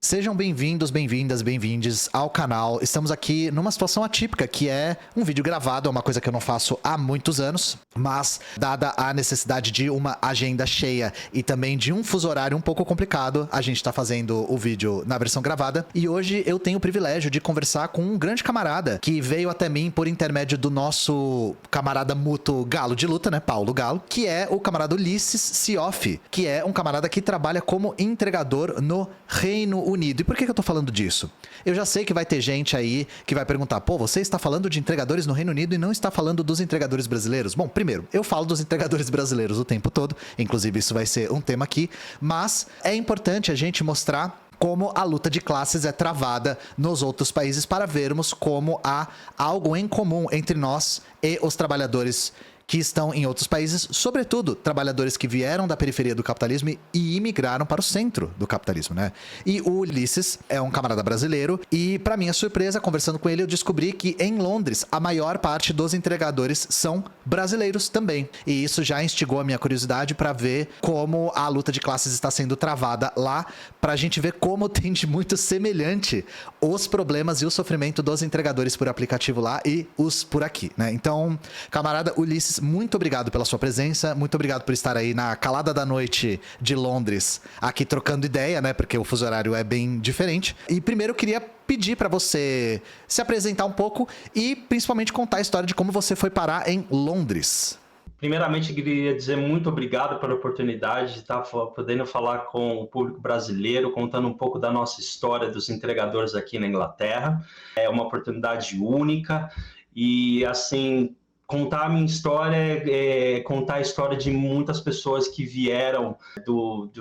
Sejam bem-vindos, bem-vindas, bem-vindes ao canal. Estamos aqui numa situação atípica, que é um vídeo gravado, é uma coisa que eu não faço há muitos anos, mas dada a necessidade de uma agenda cheia e também de um fuso horário um pouco complicado, a gente tá fazendo o vídeo na versão gravada. E hoje eu tenho o privilégio de conversar com um grande camarada que veio até mim por intermédio do nosso camarada mútuo Galo de Luta, né, Paulo Galo, que é o camarada Ulisses Sioff, que é um camarada que trabalha como entregador no Reino Unido. E por que eu tô falando disso? Eu já sei que vai ter gente aí que vai perguntar, pô, você está falando de entregadores no Reino Unido e não está falando dos entregadores brasileiros? Bom, primeiro, eu falo dos entregadores brasileiros o tempo todo, inclusive isso vai ser um tema aqui, mas é importante a gente mostrar como a luta de classes é travada nos outros países para vermos como há algo em comum entre nós e os trabalhadores que estão em outros países, sobretudo trabalhadores que vieram da periferia do capitalismo e imigraram para o centro do capitalismo, né? E o Ulisses é um camarada brasileiro e, para minha surpresa, conversando com ele, eu descobri que em Londres a maior parte dos entregadores são brasileiros também. E isso já instigou a minha curiosidade para ver como a luta de classes está sendo travada lá, para a gente ver como tem de muito semelhante os problemas e o sofrimento dos entregadores por aplicativo lá e os por aqui, né? Então, camarada Ulisses, muito obrigado pela sua presença, muito obrigado por estar aí na calada da noite de Londres, aqui trocando ideia, né, porque o fuso horário é bem diferente. E primeiro eu queria pedir para você se apresentar um pouco e principalmente contar a história de como você foi parar em Londres. Primeiramente, queria dizer muito obrigado pela oportunidade de estar podendo falar com o público brasileiro, contando um pouco da nossa história dos entregadores aqui na Inglaterra. É uma oportunidade única e, assim, contar a minha história é contar a história de muitas pessoas que vieram do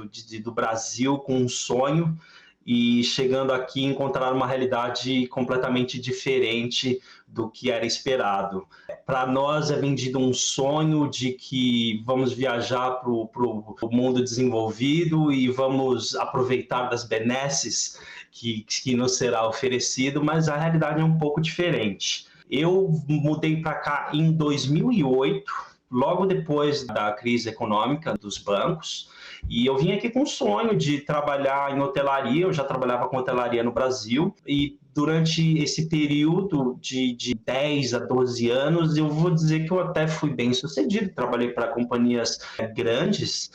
Brasil com um sonho e chegando aqui encontraram uma realidade completamente diferente do que era esperado. Para nós é vendido um sonho de que vamos viajar para o mundo desenvolvido e vamos aproveitar das benesses que nos será oferecido, mas a realidade é um pouco diferente. Eu mudei para cá em 2008, logo depois da crise econômica dos bancos, e eu vim aqui com o sonho de trabalhar em hotelaria. Eu já trabalhava com hotelaria no Brasil, e durante esse período de 10 a 12 anos, eu vou dizer que eu até fui bem sucedido. Trabalhei para companhias grandes,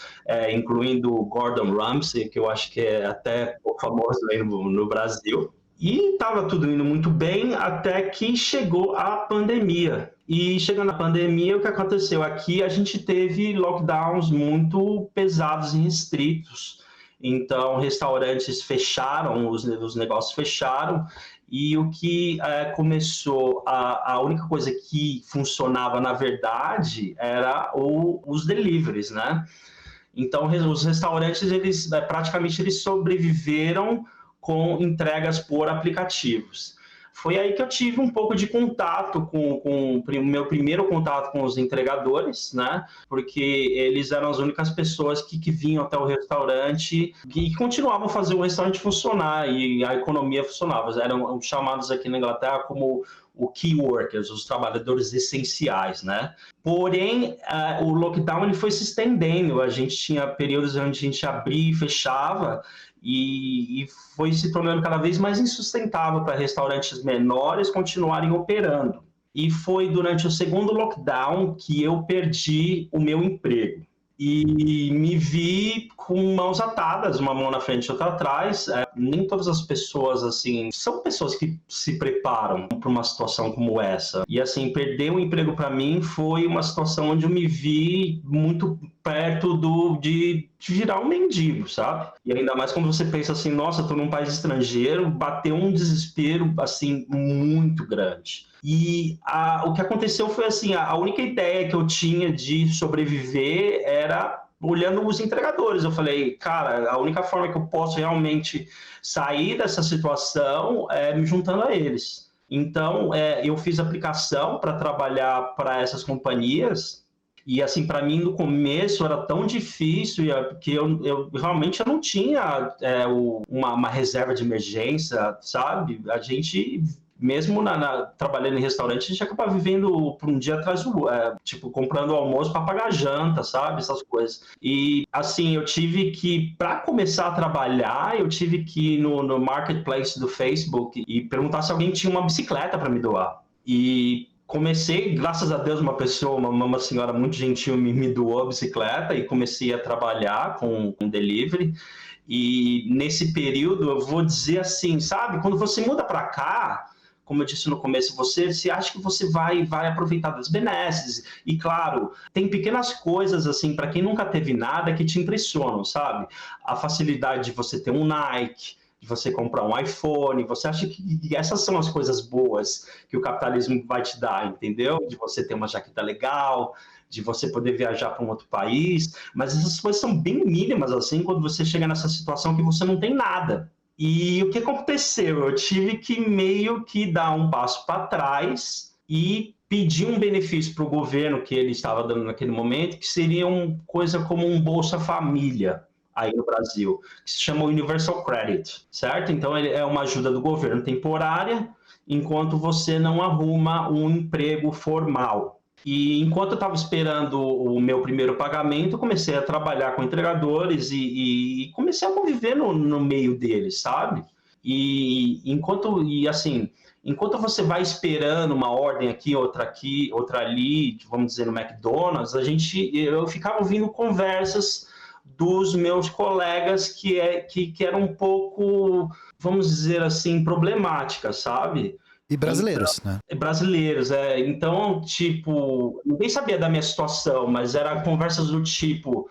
incluindo Gordon Ramsay, que eu acho que é até famoso aí no Brasil. E estava tudo indo muito bem até que chegou a pandemia. E chegando a pandemia, o que aconteceu? Aqui a gente teve lockdowns muito pesados e restritos. Então, restaurantes fecharam, os negócios fecharam. E o que começou, a única coisa que funcionava, na verdade, era os deliveries, né? Então, os restaurantes, praticamente eles sobreviveram com entregas por aplicativos. Foi aí que eu tive um pouco de contato com o meu primeiro contato com os entregadores, né? Porque eles eram as únicas pessoas que vinham até o restaurante e continuavam a fazer o restaurante funcionar e a economia funcionava. Eram chamados aqui na Inglaterra como o key workers, os trabalhadores essenciais, né? Porém, o lockdown ele foi se estendendo. A gente tinha períodos onde a gente abria e fechava, e foi se tornando cada vez mais insustentável para restaurantes menores continuarem operando. E foi durante o segundo lockdown que eu perdi o meu emprego. E me vi com mãos atadas, uma mão na frente e outra atrás. Nem todas as pessoas, assim, são pessoas que se preparam para uma situação como essa. E, assim, perder o emprego para mim foi uma situação onde eu me vi muito perto de virar um mendigo, sabe? E ainda mais quando você pensa assim, nossa, estou num país estrangeiro, bateu um desespero, assim, muito grande. E o que aconteceu foi assim, a única ideia que eu tinha de sobreviver era olhando os entregadores. Eu falei, cara, a única forma que eu posso realmente sair dessa situação é me juntando a eles. Então, eu fiz aplicação para trabalhar para essas companhias. E, assim, para mim, no começo era tão difícil que eu realmente não tinha uma reserva de emergência, sabe? A gente mesmo trabalhando em restaurante, a gente acaba vivendo por um dia atrás do tipo, comprando almoço para pagar janta, sabe? Essas coisas. E, assim, eu tive que, para começar a trabalhar, eu tive que ir no marketplace do Facebook e perguntar se alguém tinha uma bicicleta para me doar. E comecei, graças a Deus, uma senhora muito gentil me doou a bicicleta e comecei a trabalhar com delivery. E nesse período, eu vou dizer assim, sabe? Quando você muda para cá, como eu disse no começo, você acha que você vai aproveitar das benesses. E claro, tem pequenas coisas assim, para quem nunca teve nada, que te impressionam, sabe? A facilidade de você ter um Nike, de você comprar um iPhone, você acha que essas são as coisas boas que o capitalismo vai te dar, entendeu? De você ter uma jaqueta legal, de você poder viajar para um outro país, mas essas coisas são bem mínimas, assim, quando você chega nessa situação que você não tem nada. E o que aconteceu? Eu tive que meio que dar um passo para trás e pedir um benefício para o governo que ele estava dando naquele momento, que seria uma coisa como um Bolsa Família aí no Brasil, que se chama Universal Credit, certo? Então, ele é uma ajuda do governo temporária, enquanto você não arruma um emprego formal. E enquanto eu estava esperando o meu primeiro pagamento, comecei a trabalhar com entregadores e comecei a conviver no meio deles, sabe? Enquanto você vai esperando uma ordem aqui, outra ali, vamos dizer, no McDonald's, eu ficava ouvindo conversas dos meus colegas que eram um pouco, vamos dizer assim, problemáticas, sabe? E brasileiros, então, né? Brasileiros, Então, tipo, ninguém sabia da minha situação, mas eram conversas do tipo,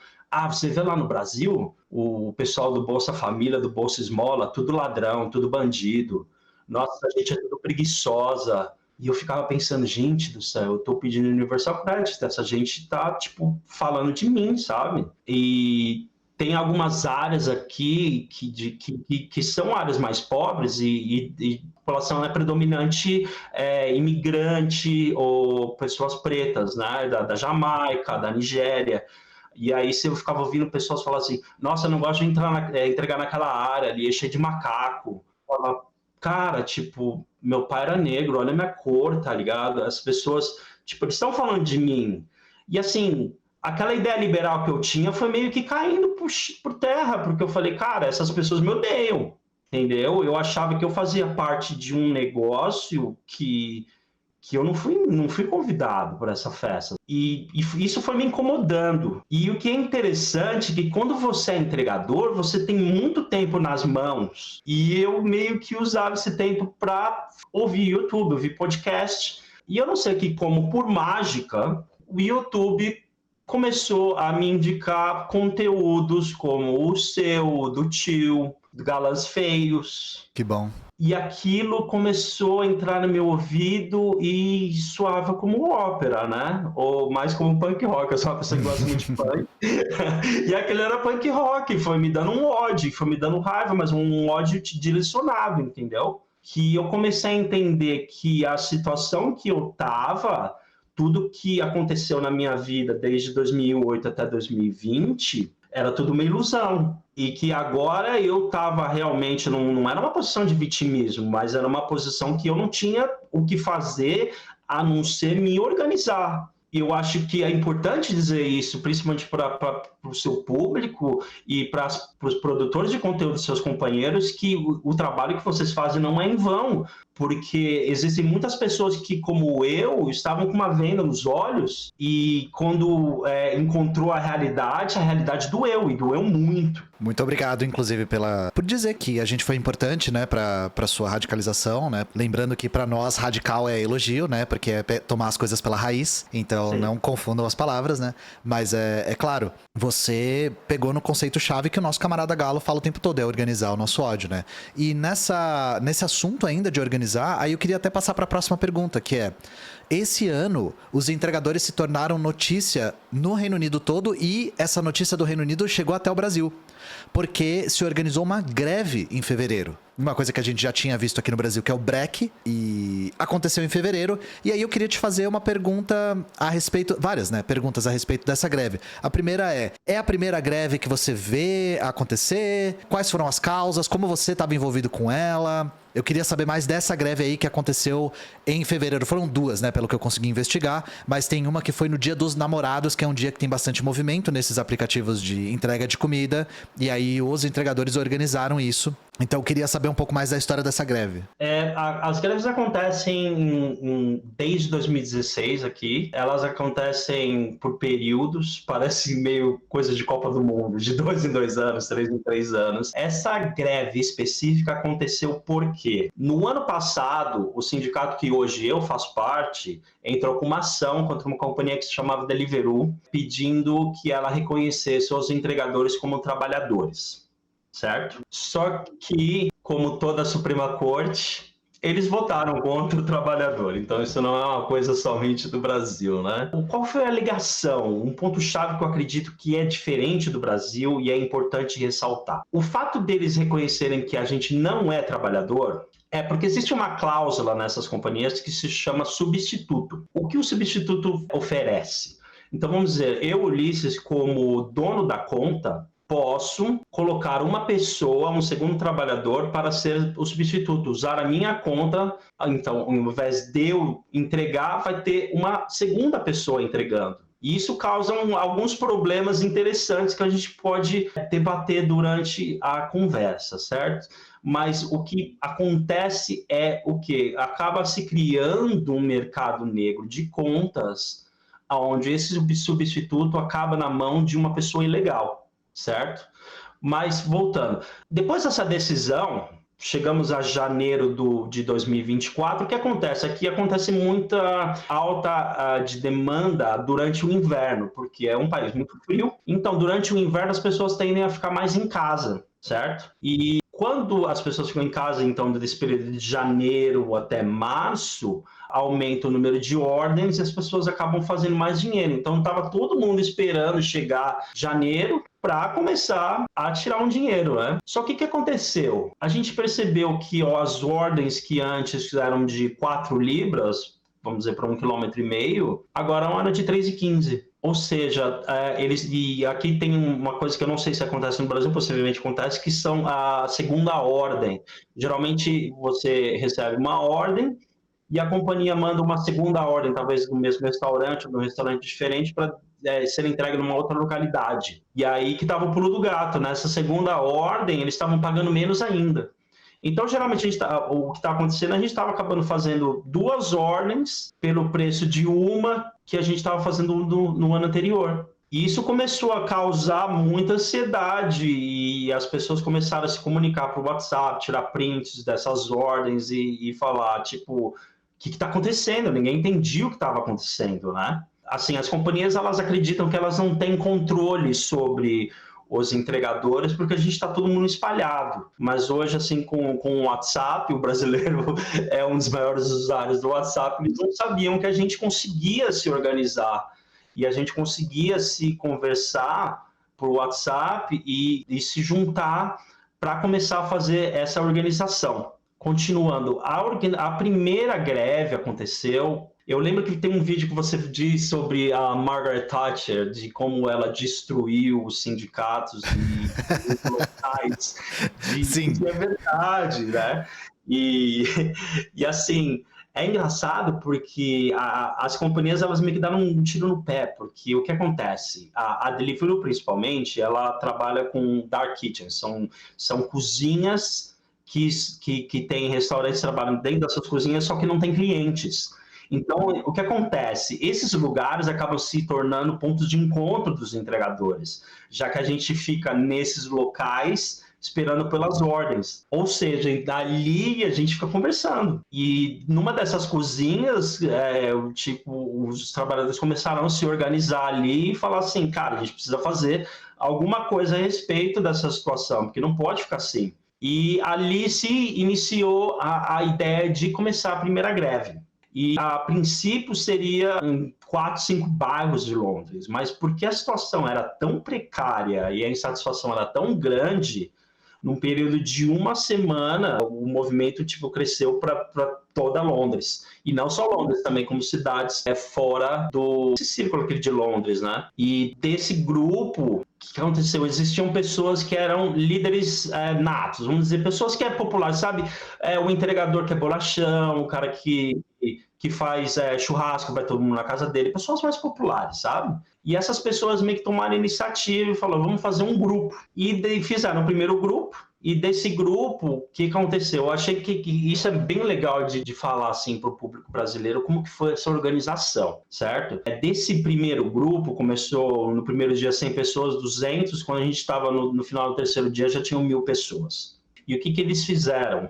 você vê lá no Brasil, o pessoal do Bolsa Família, do Bolsa Esmola, tudo ladrão, tudo bandido. Nossa, a gente é tudo preguiçosa. E eu ficava pensando, gente do céu, eu tô pedindo Universal Credit, essa gente tá, tipo, falando de mim, sabe? E tem algumas áreas aqui que são áreas mais pobres e a população é predominante imigrante ou pessoas pretas, né? Da Jamaica, da Nigéria. E aí eu ficava ouvindo pessoas falar assim, nossa, eu não gosto de entregar naquela área ali, é cheio de macaco. Eu falava, cara, tipo, meu pai era negro, olha a minha cor, tá ligado? As pessoas, tipo, eles estão falando de mim. E assim, aquela ideia liberal que eu tinha foi meio que caindo por terra, porque eu falei, cara, essas pessoas me odeiam, entendeu? Eu achava que eu fazia parte de um negócio que eu não fui convidado para essa festa. E isso foi me incomodando. E o que é interessante é que quando você é entregador, você tem muito tempo nas mãos. E eu meio que usava esse tempo para ouvir YouTube, ouvir podcast. E eu não sei que, como por mágica, o YouTube começou a me indicar conteúdos como o seu, do tio, do Galãs Feios. Que bom. E aquilo começou a entrar no meu ouvido e soava como ópera, né? Ou mais como punk rock, eu sou uma pessoa que gosta muito de punk. E aquele era punk rock, foi me dando um ódio, foi me dando raiva, mas um ódio direcionado, entendeu? Que eu comecei a entender que a situação que eu tava, tudo que aconteceu na minha vida desde 2008 até 2020, era tudo uma ilusão. E que agora eu estava realmente, não era uma posição de vitimismo, mas era uma posição que eu não tinha o que fazer a não ser me organizar. E eu acho que é importante dizer isso, principalmente para o seu público e para os produtores de conteúdo dos seus companheiros, que o trabalho que vocês fazem não é em vão, porque existem muitas pessoas que, como eu, estavam com uma venda nos olhos e quando encontrou a realidade doeu, e doeu muito. Muito obrigado, inclusive, por dizer que a gente foi importante, né, pra sua radicalização, né? Lembrando que pra nós radical é elogio, né? Porque é tomar as coisas pela raiz. Então, sim, não confundam as palavras, né? Mas é claro, você pegou no conceito-chave que o nosso camarada Galo fala o tempo todo, é organizar o nosso ódio, né? E nesse assunto ainda de organizar, aí eu queria até passar pra próxima pergunta, que é: esse ano, os entregadores se tornaram notícia no Reino Unido todo e essa notícia do Reino Unido chegou até o Brasil, porque se organizou uma greve em fevereiro. Uma coisa que a gente já tinha visto aqui no Brasil, que é o break, e aconteceu em fevereiro. E aí eu queria te fazer uma pergunta a respeito, várias, né, perguntas a respeito dessa greve. A primeira é a primeira greve que você vê acontecer? Quais foram as causas? Como você estava envolvido com ela? Eu queria saber mais dessa greve aí que aconteceu em fevereiro. Foram 2, né, pelo que eu consegui investigar, mas tem uma que foi no Dia dos Namorados, que é um dia que tem bastante movimento nesses aplicativos de entrega de comida, e aí os entregadores organizaram isso. Então eu queria saber um pouco mais da história dessa greve. As greves acontecem desde 2016 aqui. Elas acontecem por períodos, parece meio coisa de Copa do Mundo, de 2 em 2 anos, 3 em 3 anos. Essa greve específica aconteceu porque no ano passado, o sindicato que hoje eu faço parte entrou com uma ação contra uma companhia que se chamava Deliveroo, pedindo que ela reconhecesse os entregadores como trabalhadores. Certo? Só que, como toda a Suprema Corte, eles votaram contra o trabalhador. Então, isso não é uma coisa somente do Brasil, né? Qual foi a alegação? Um ponto-chave que eu acredito que é diferente do Brasil e é importante ressaltar. O fato deles reconhecerem que a gente não é trabalhador é porque existe uma cláusula nessas companhias que se chama substituto. O que o substituto oferece? Então, vamos dizer, eu, Ulisses, como dono da conta, posso colocar uma pessoa, um segundo trabalhador, para ser o substituto, usar a minha conta. Então, ao invés de eu entregar, vai ter uma segunda pessoa entregando. E isso causa alguns problemas interessantes que a gente pode debater durante a conversa, certo? Mas o que acontece é o quê? Acaba se criando um mercado negro de contas, onde esse substituto acaba na mão de uma pessoa ilegal. Certo? Mas, voltando, depois dessa decisão, chegamos a janeiro de 2024, o que acontece? Aqui acontece muita alta de demanda durante o inverno, porque é um país muito frio, então durante o inverno as pessoas tendem a ficar mais em casa, certo? E quando as pessoas ficam em casa, então, desse período de janeiro até março, aumenta o número de ordens e as pessoas acabam fazendo mais dinheiro. Então, estava todo mundo esperando chegar janeiro para começar a tirar um dinheiro, né? Só que o que aconteceu? A gente percebeu que as ordens que antes eram de 4 libras, vamos dizer, para 1,5 km, agora eram de 3,15. Ou seja, e aqui tem uma coisa que eu não sei se acontece no Brasil, possivelmente acontece, que são a segunda ordem. Geralmente você recebe uma ordem e a companhia manda uma segunda ordem, talvez no mesmo restaurante ou num restaurante diferente, para ser entregue numa outra localidade. E aí que estava o pulo do gato. Nessa segunda ordem, eles estavam pagando menos ainda. Então, geralmente, o que está acontecendo, a gente estava acabando fazendo 2 ordens pelo preço de uma que a gente estava fazendo no ano anterior. E isso começou a causar muita ansiedade e as pessoas começaram a se comunicar por WhatsApp, tirar prints dessas ordens e falar, tipo, o que está acontecendo? Ninguém entendia o que estava acontecendo, né? Assim, as companhias, elas acreditam que elas não têm controle sobre os entregadores, porque a gente está todo mundo espalhado. Mas hoje, assim, com o WhatsApp, o brasileiro é um dos maiores usuários do WhatsApp, eles não sabiam que a gente conseguia se organizar e a gente conseguia se conversar por WhatsApp e se juntar para começar a fazer essa organização. Continuando, a primeira greve aconteceu. Eu lembro que tem um vídeo que você diz sobre a Margaret Thatcher, de como ela destruiu os sindicatos e os locais. Sim. Isso é verdade, né? E assim, é engraçado porque as companhias, elas meio que dão um tiro no pé, porque o que acontece? A Deliveroo, principalmente, ela trabalha com dark kitchens, são cozinhas que tem restaurantes trabalhando dentro dessas cozinhas, só que não tem clientes. Então, o que acontece? Esses lugares acabam se tornando pontos de encontro dos entregadores, já que a gente fica nesses locais esperando pelas ordens. Ou seja, dali a gente fica conversando. E numa dessas cozinhas, os trabalhadores começaram a se organizar ali e falar assim, cara, a gente precisa fazer alguma coisa a respeito dessa situação, porque não pode ficar assim. E ali se iniciou a ideia de começar a primeira greve. E a princípio seria em 4, 5 bairros de Londres, mas porque a situação era tão precária e a insatisfação era tão grande, num período de uma semana, o movimento tipo cresceu para toda Londres. E não só Londres, também como cidades fora do círculo aqui de Londres, né? E desse grupo, o que aconteceu? Existiam pessoas que eram líderes natos, vamos dizer, pessoas que é popular, sabe? O entregador que é bolachão, o cara que faz churrasco, vai todo mundo na casa dele, pessoas mais populares, sabe? E essas pessoas meio que tomaram a iniciativa e falaram, vamos fazer um grupo. E daí fizeram o primeiro grupo, e desse grupo, o que aconteceu? Eu achei que isso é bem legal de falar assim para o público brasileiro, como que foi essa organização, certo? Desse primeiro grupo, começou no primeiro dia 100 pessoas, 200, quando a gente estava no final do terceiro dia já tinham 1000 pessoas. E o que eles fizeram?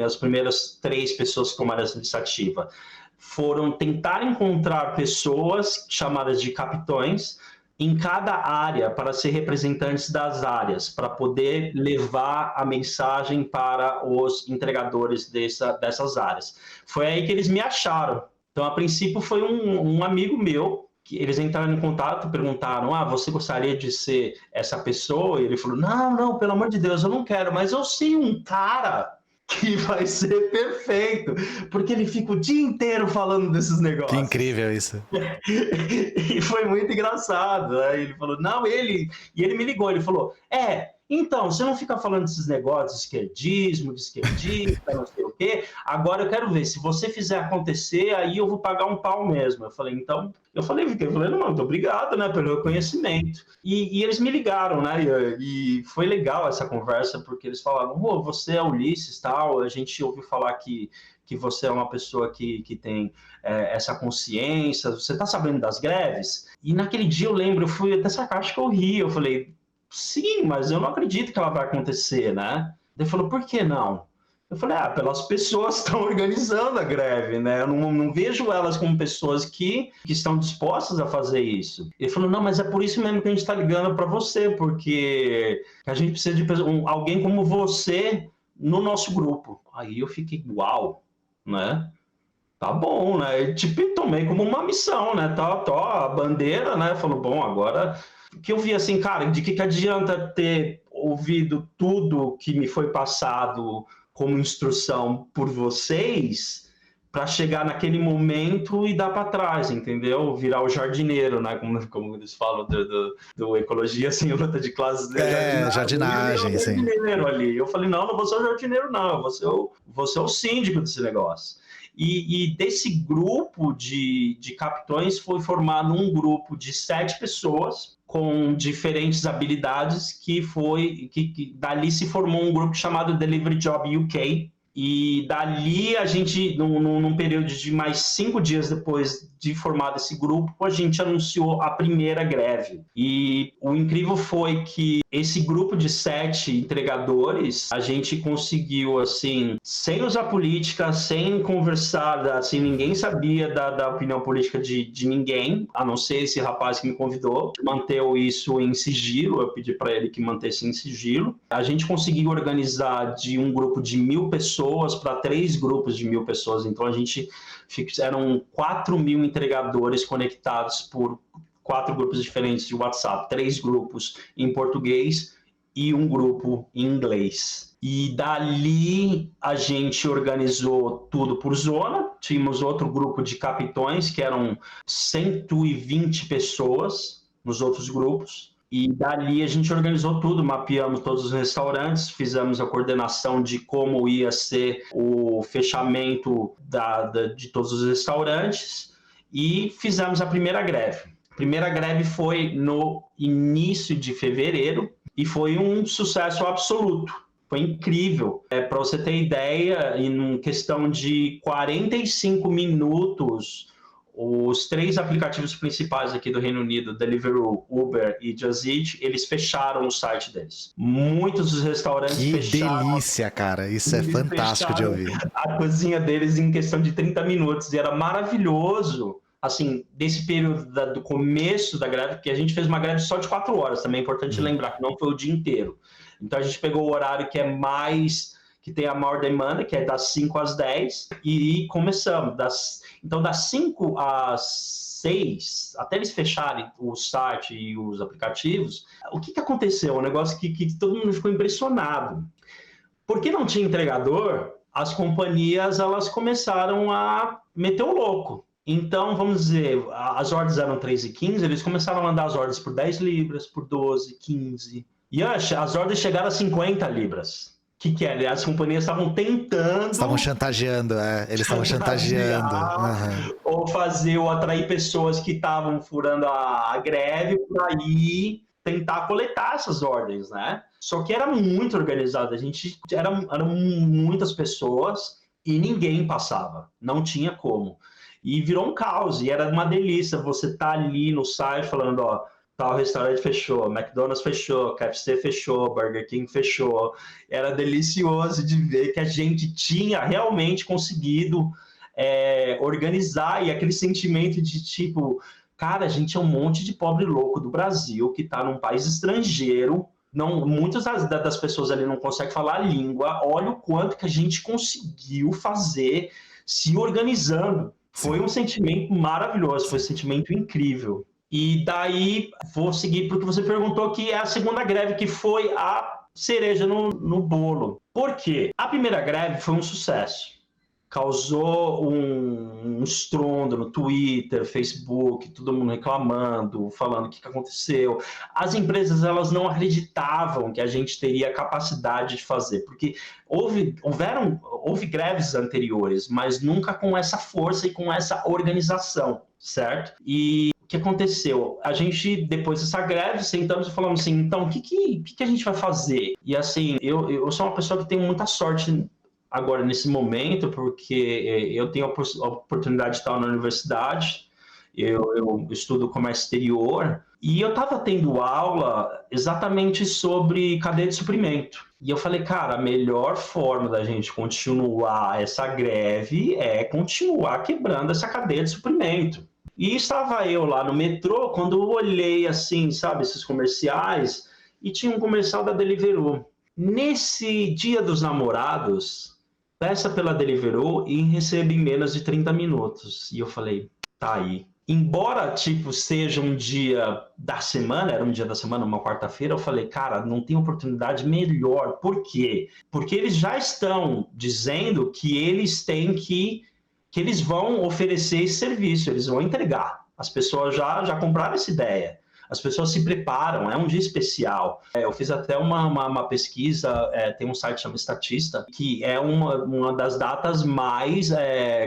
As primeiras 3 pessoas que tomaram essa iniciativa foram tentar encontrar pessoas chamadas de capitães em cada área para ser representantes das áreas, para poder levar a mensagem para os entregadores dessas áreas. Foi aí que eles me acharam. Então, a princípio, foi um amigo meu, que eles entraram em contato, perguntaram, você gostaria de ser essa pessoa? E ele falou, não, pelo amor de Deus, eu não quero, mas eu sei um cara que vai ser perfeito, porque ele fica o dia inteiro falando desses negócios. Que incrível isso. E foi muito engraçado. Aí ele falou, e ele me ligou, ele falou, então, você não fica falando desses negócios de esquerdista, não sei o quê. Agora eu quero ver, se você fizer acontecer, aí eu vou pagar um pau mesmo. Eu falei, então... Eu falei, não, muito obrigado, né, pelo reconhecimento. E eles me ligaram, né, e foi legal essa conversa, porque eles falaram, você é Ulisses, tal, a gente ouviu falar que você é uma pessoa que tem essa consciência, você está sabendo das greves? E naquele dia eu lembro, eu fui até sarcástico, eu ri, eu falei, sim, mas eu não acredito que ela vai acontecer, né? Ele falou, por que não? Eu falei, pelas pessoas que estão organizando a greve, né? Eu não vejo elas como pessoas que estão dispostas a fazer isso. Ele falou, não, mas é por isso mesmo que a gente está ligando para você, porque a gente precisa de alguém como você no nosso grupo. Aí eu fiquei, uau, né? Tá bom, né? Tipo, tomei como uma missão, né? Tá, a bandeira, né? Falou, bom, agora... que eu vi assim, cara, de que adianta ter ouvido tudo que me foi passado como instrução por vocês para chegar naquele momento e dar para trás, entendeu? Virar o jardineiro, né? Como eles falam do ecologia sem luta de classes. Jardinagem, sim. Jardineiro ali. Eu falei, não vou ser o jardineiro, não. Vou ser o síndico desse negócio. E desse grupo de capitães foi formado um grupo de 7 pessoas com diferentes habilidades que dali se formou um grupo chamado Delivery Job UK. E dali a gente, num período de mais 5 dias depois de formado esse grupo, a gente anunciou a primeira greve. E o incrível foi que esse grupo de 7 entregadores, a gente conseguiu, assim, sem usar política, sem conversar, assim, ninguém sabia da opinião política de ninguém, a não ser esse rapaz que me convidou, manteve isso em sigilo, eu pedi para ele que mantesse em sigilo. A gente conseguiu organizar de um grupo de 1000 pessoas para 3 grupos de 1000 pessoas, então a gente eram 4.000 entregadores conectados por 4 grupos diferentes de WhatsApp, 3 grupos em português e um grupo em inglês. E dali a gente organizou tudo por zona, tínhamos outro grupo de capitães, que eram 120 pessoas nos outros grupos, e dali a gente organizou tudo, mapeamos todos os restaurantes, fizemos a coordenação de como ia ser o fechamento de todos os restaurantes e fizemos a primeira greve. A primeira greve foi no início de fevereiro e foi um sucesso absoluto. Foi incrível. Para você ter ideia, em questão de 45 minutos, os 3 aplicativos principais aqui do Reino Unido, Deliveroo, Uber e Just Eat, eles fecharam o site deles. Muitos dos restaurantes fecharam. Que delícia, cara. Isso é fantástico de ouvir. A cozinha deles em questão de 30 minutos. E era maravilhoso, assim, desse período do começo da greve, porque a gente fez uma greve só de 4 horas, também é importante lembrar que não foi o dia inteiro. Então a gente pegou o horário que que tem a maior demanda, que é das 5 às 10, e começamos. Então, das 5 às 6, até eles fecharem o site e os aplicativos, o que aconteceu? Um negócio que todo mundo ficou impressionado. Porque não tinha entregador, as companhias elas começaram a meter o louco. Então, vamos dizer, as ordens eram 3,15, eles começaram a mandar as ordens por 10 libras, por 12, 15. E as ordens chegaram a 50 libras. O que é? As companhias estavam tentando... Estavam chantageando, eles estavam chantageando. Ou ou atrair pessoas que estavam furando a greve para ir tentar coletar essas ordens, né? Só que era muito organizado, eram muitas pessoas e ninguém passava, não tinha como. E virou um caos, e era uma delícia você tá ali no site falando, ó, tal restaurante fechou, McDonald's fechou, KFC fechou, Burger King fechou. Era delicioso de ver que a gente tinha realmente conseguido organizar, e aquele sentimento de tipo, cara, a gente é um monte de pobre louco do Brasil que tá num país estrangeiro, muitas das pessoas ali não conseguem falar a língua, olha o quanto que a gente conseguiu fazer se organizando. Foi um sentimento maravilhoso, foi um sentimento incrível. E daí, vou seguir porque você perguntou, que é a segunda greve, que foi a cereja no bolo. Por quê? A primeira greve foi um sucesso. Causou um estrondo no Twitter, Facebook, todo mundo reclamando, falando o que aconteceu. As empresas elas não acreditavam que a gente teria capacidade de fazer, porque houve greves anteriores, mas nunca com essa força e com essa organização, certo? E o que aconteceu? A gente, depois dessa greve, sentamos e falamos assim, então, o que a gente vai fazer? E assim, eu sou uma pessoa que tem muita sorte agora nesse momento, porque eu tenho a oportunidade de estar na universidade, eu estudo comércio exterior, e eu estava tendo aula exatamente sobre cadeia de suprimento. E eu falei, cara, a melhor forma da gente continuar essa greve é continuar quebrando essa cadeia de suprimento. E estava eu lá no metrô, quando eu olhei assim, sabe, esses comerciais, e tinha um comercial da Deliveroo. Nesse Dia dos Namorados, peça pela Deliveroo e receba em menos de 30 minutos. E eu falei, tá aí. Embora, tipo, seja um dia da semana, era um dia da semana, uma quarta-feira, eu falei, cara, não tem oportunidade melhor. Por quê? Porque eles já estão dizendo que eles têm que eles vão oferecer esse serviço, eles vão entregar. As pessoas já compraram essa ideia. As pessoas se preparam, é um dia especial. Eu fiz até uma pesquisa, tem um site chamado Statista, que é uma das datas mais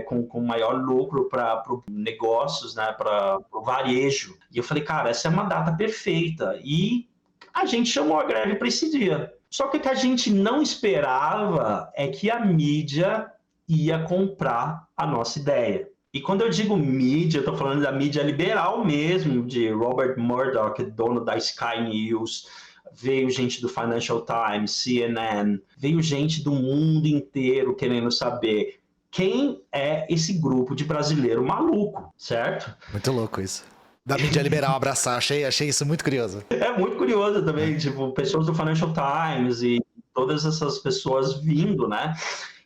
com maior lucro para negócios, né, para o varejo. E eu falei, cara, essa é uma data perfeita. E a gente chamou a greve para esse dia. Só que o que a gente não esperava é que a mídia ia comprar a nossa ideia. E quando eu digo mídia, eu estou falando da mídia liberal mesmo, de Robert Murdoch, dono da Sky News, veio gente do Financial Times, CNN, veio gente do mundo inteiro querendo saber quem é esse grupo de brasileiro maluco, certo? Muito louco isso. Da mídia liberal abraçar, achei isso muito curioso. É muito curioso também, tipo, pessoas do Financial Times e todas essas pessoas vindo, né?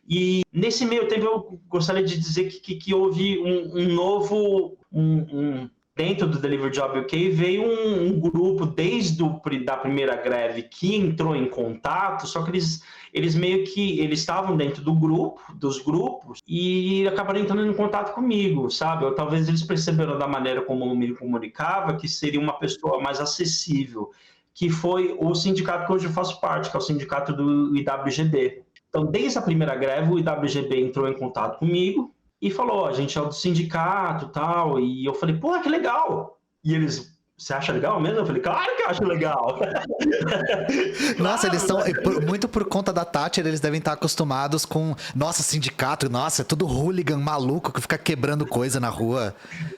E nesse meio tempo eu gostaria de dizer que houve um novo... dentro do Delivery Job UK veio um grupo desde da primeira greve que entrou em contato, só que eles meio que eles estavam dentro dos grupos e acabaram entrando em contato comigo, sabe? Ou talvez eles perceberam da maneira como eu me comunicava que seria uma pessoa mais acessível, que foi o sindicato que hoje eu faço parte, que é o sindicato do IWGB. Então, desde a primeira greve, o IWGB entrou em contato comigo e falou, a gente é do sindicato e tal. E eu falei, pô, que legal. E eles, você acha legal mesmo? Eu falei, claro que eu acho legal. Nossa, eles estão, muito por conta da Thatcher, eles devem estar acostumados com, nossa, sindicato, nossa, é tudo hooligan maluco que fica quebrando coisa na rua.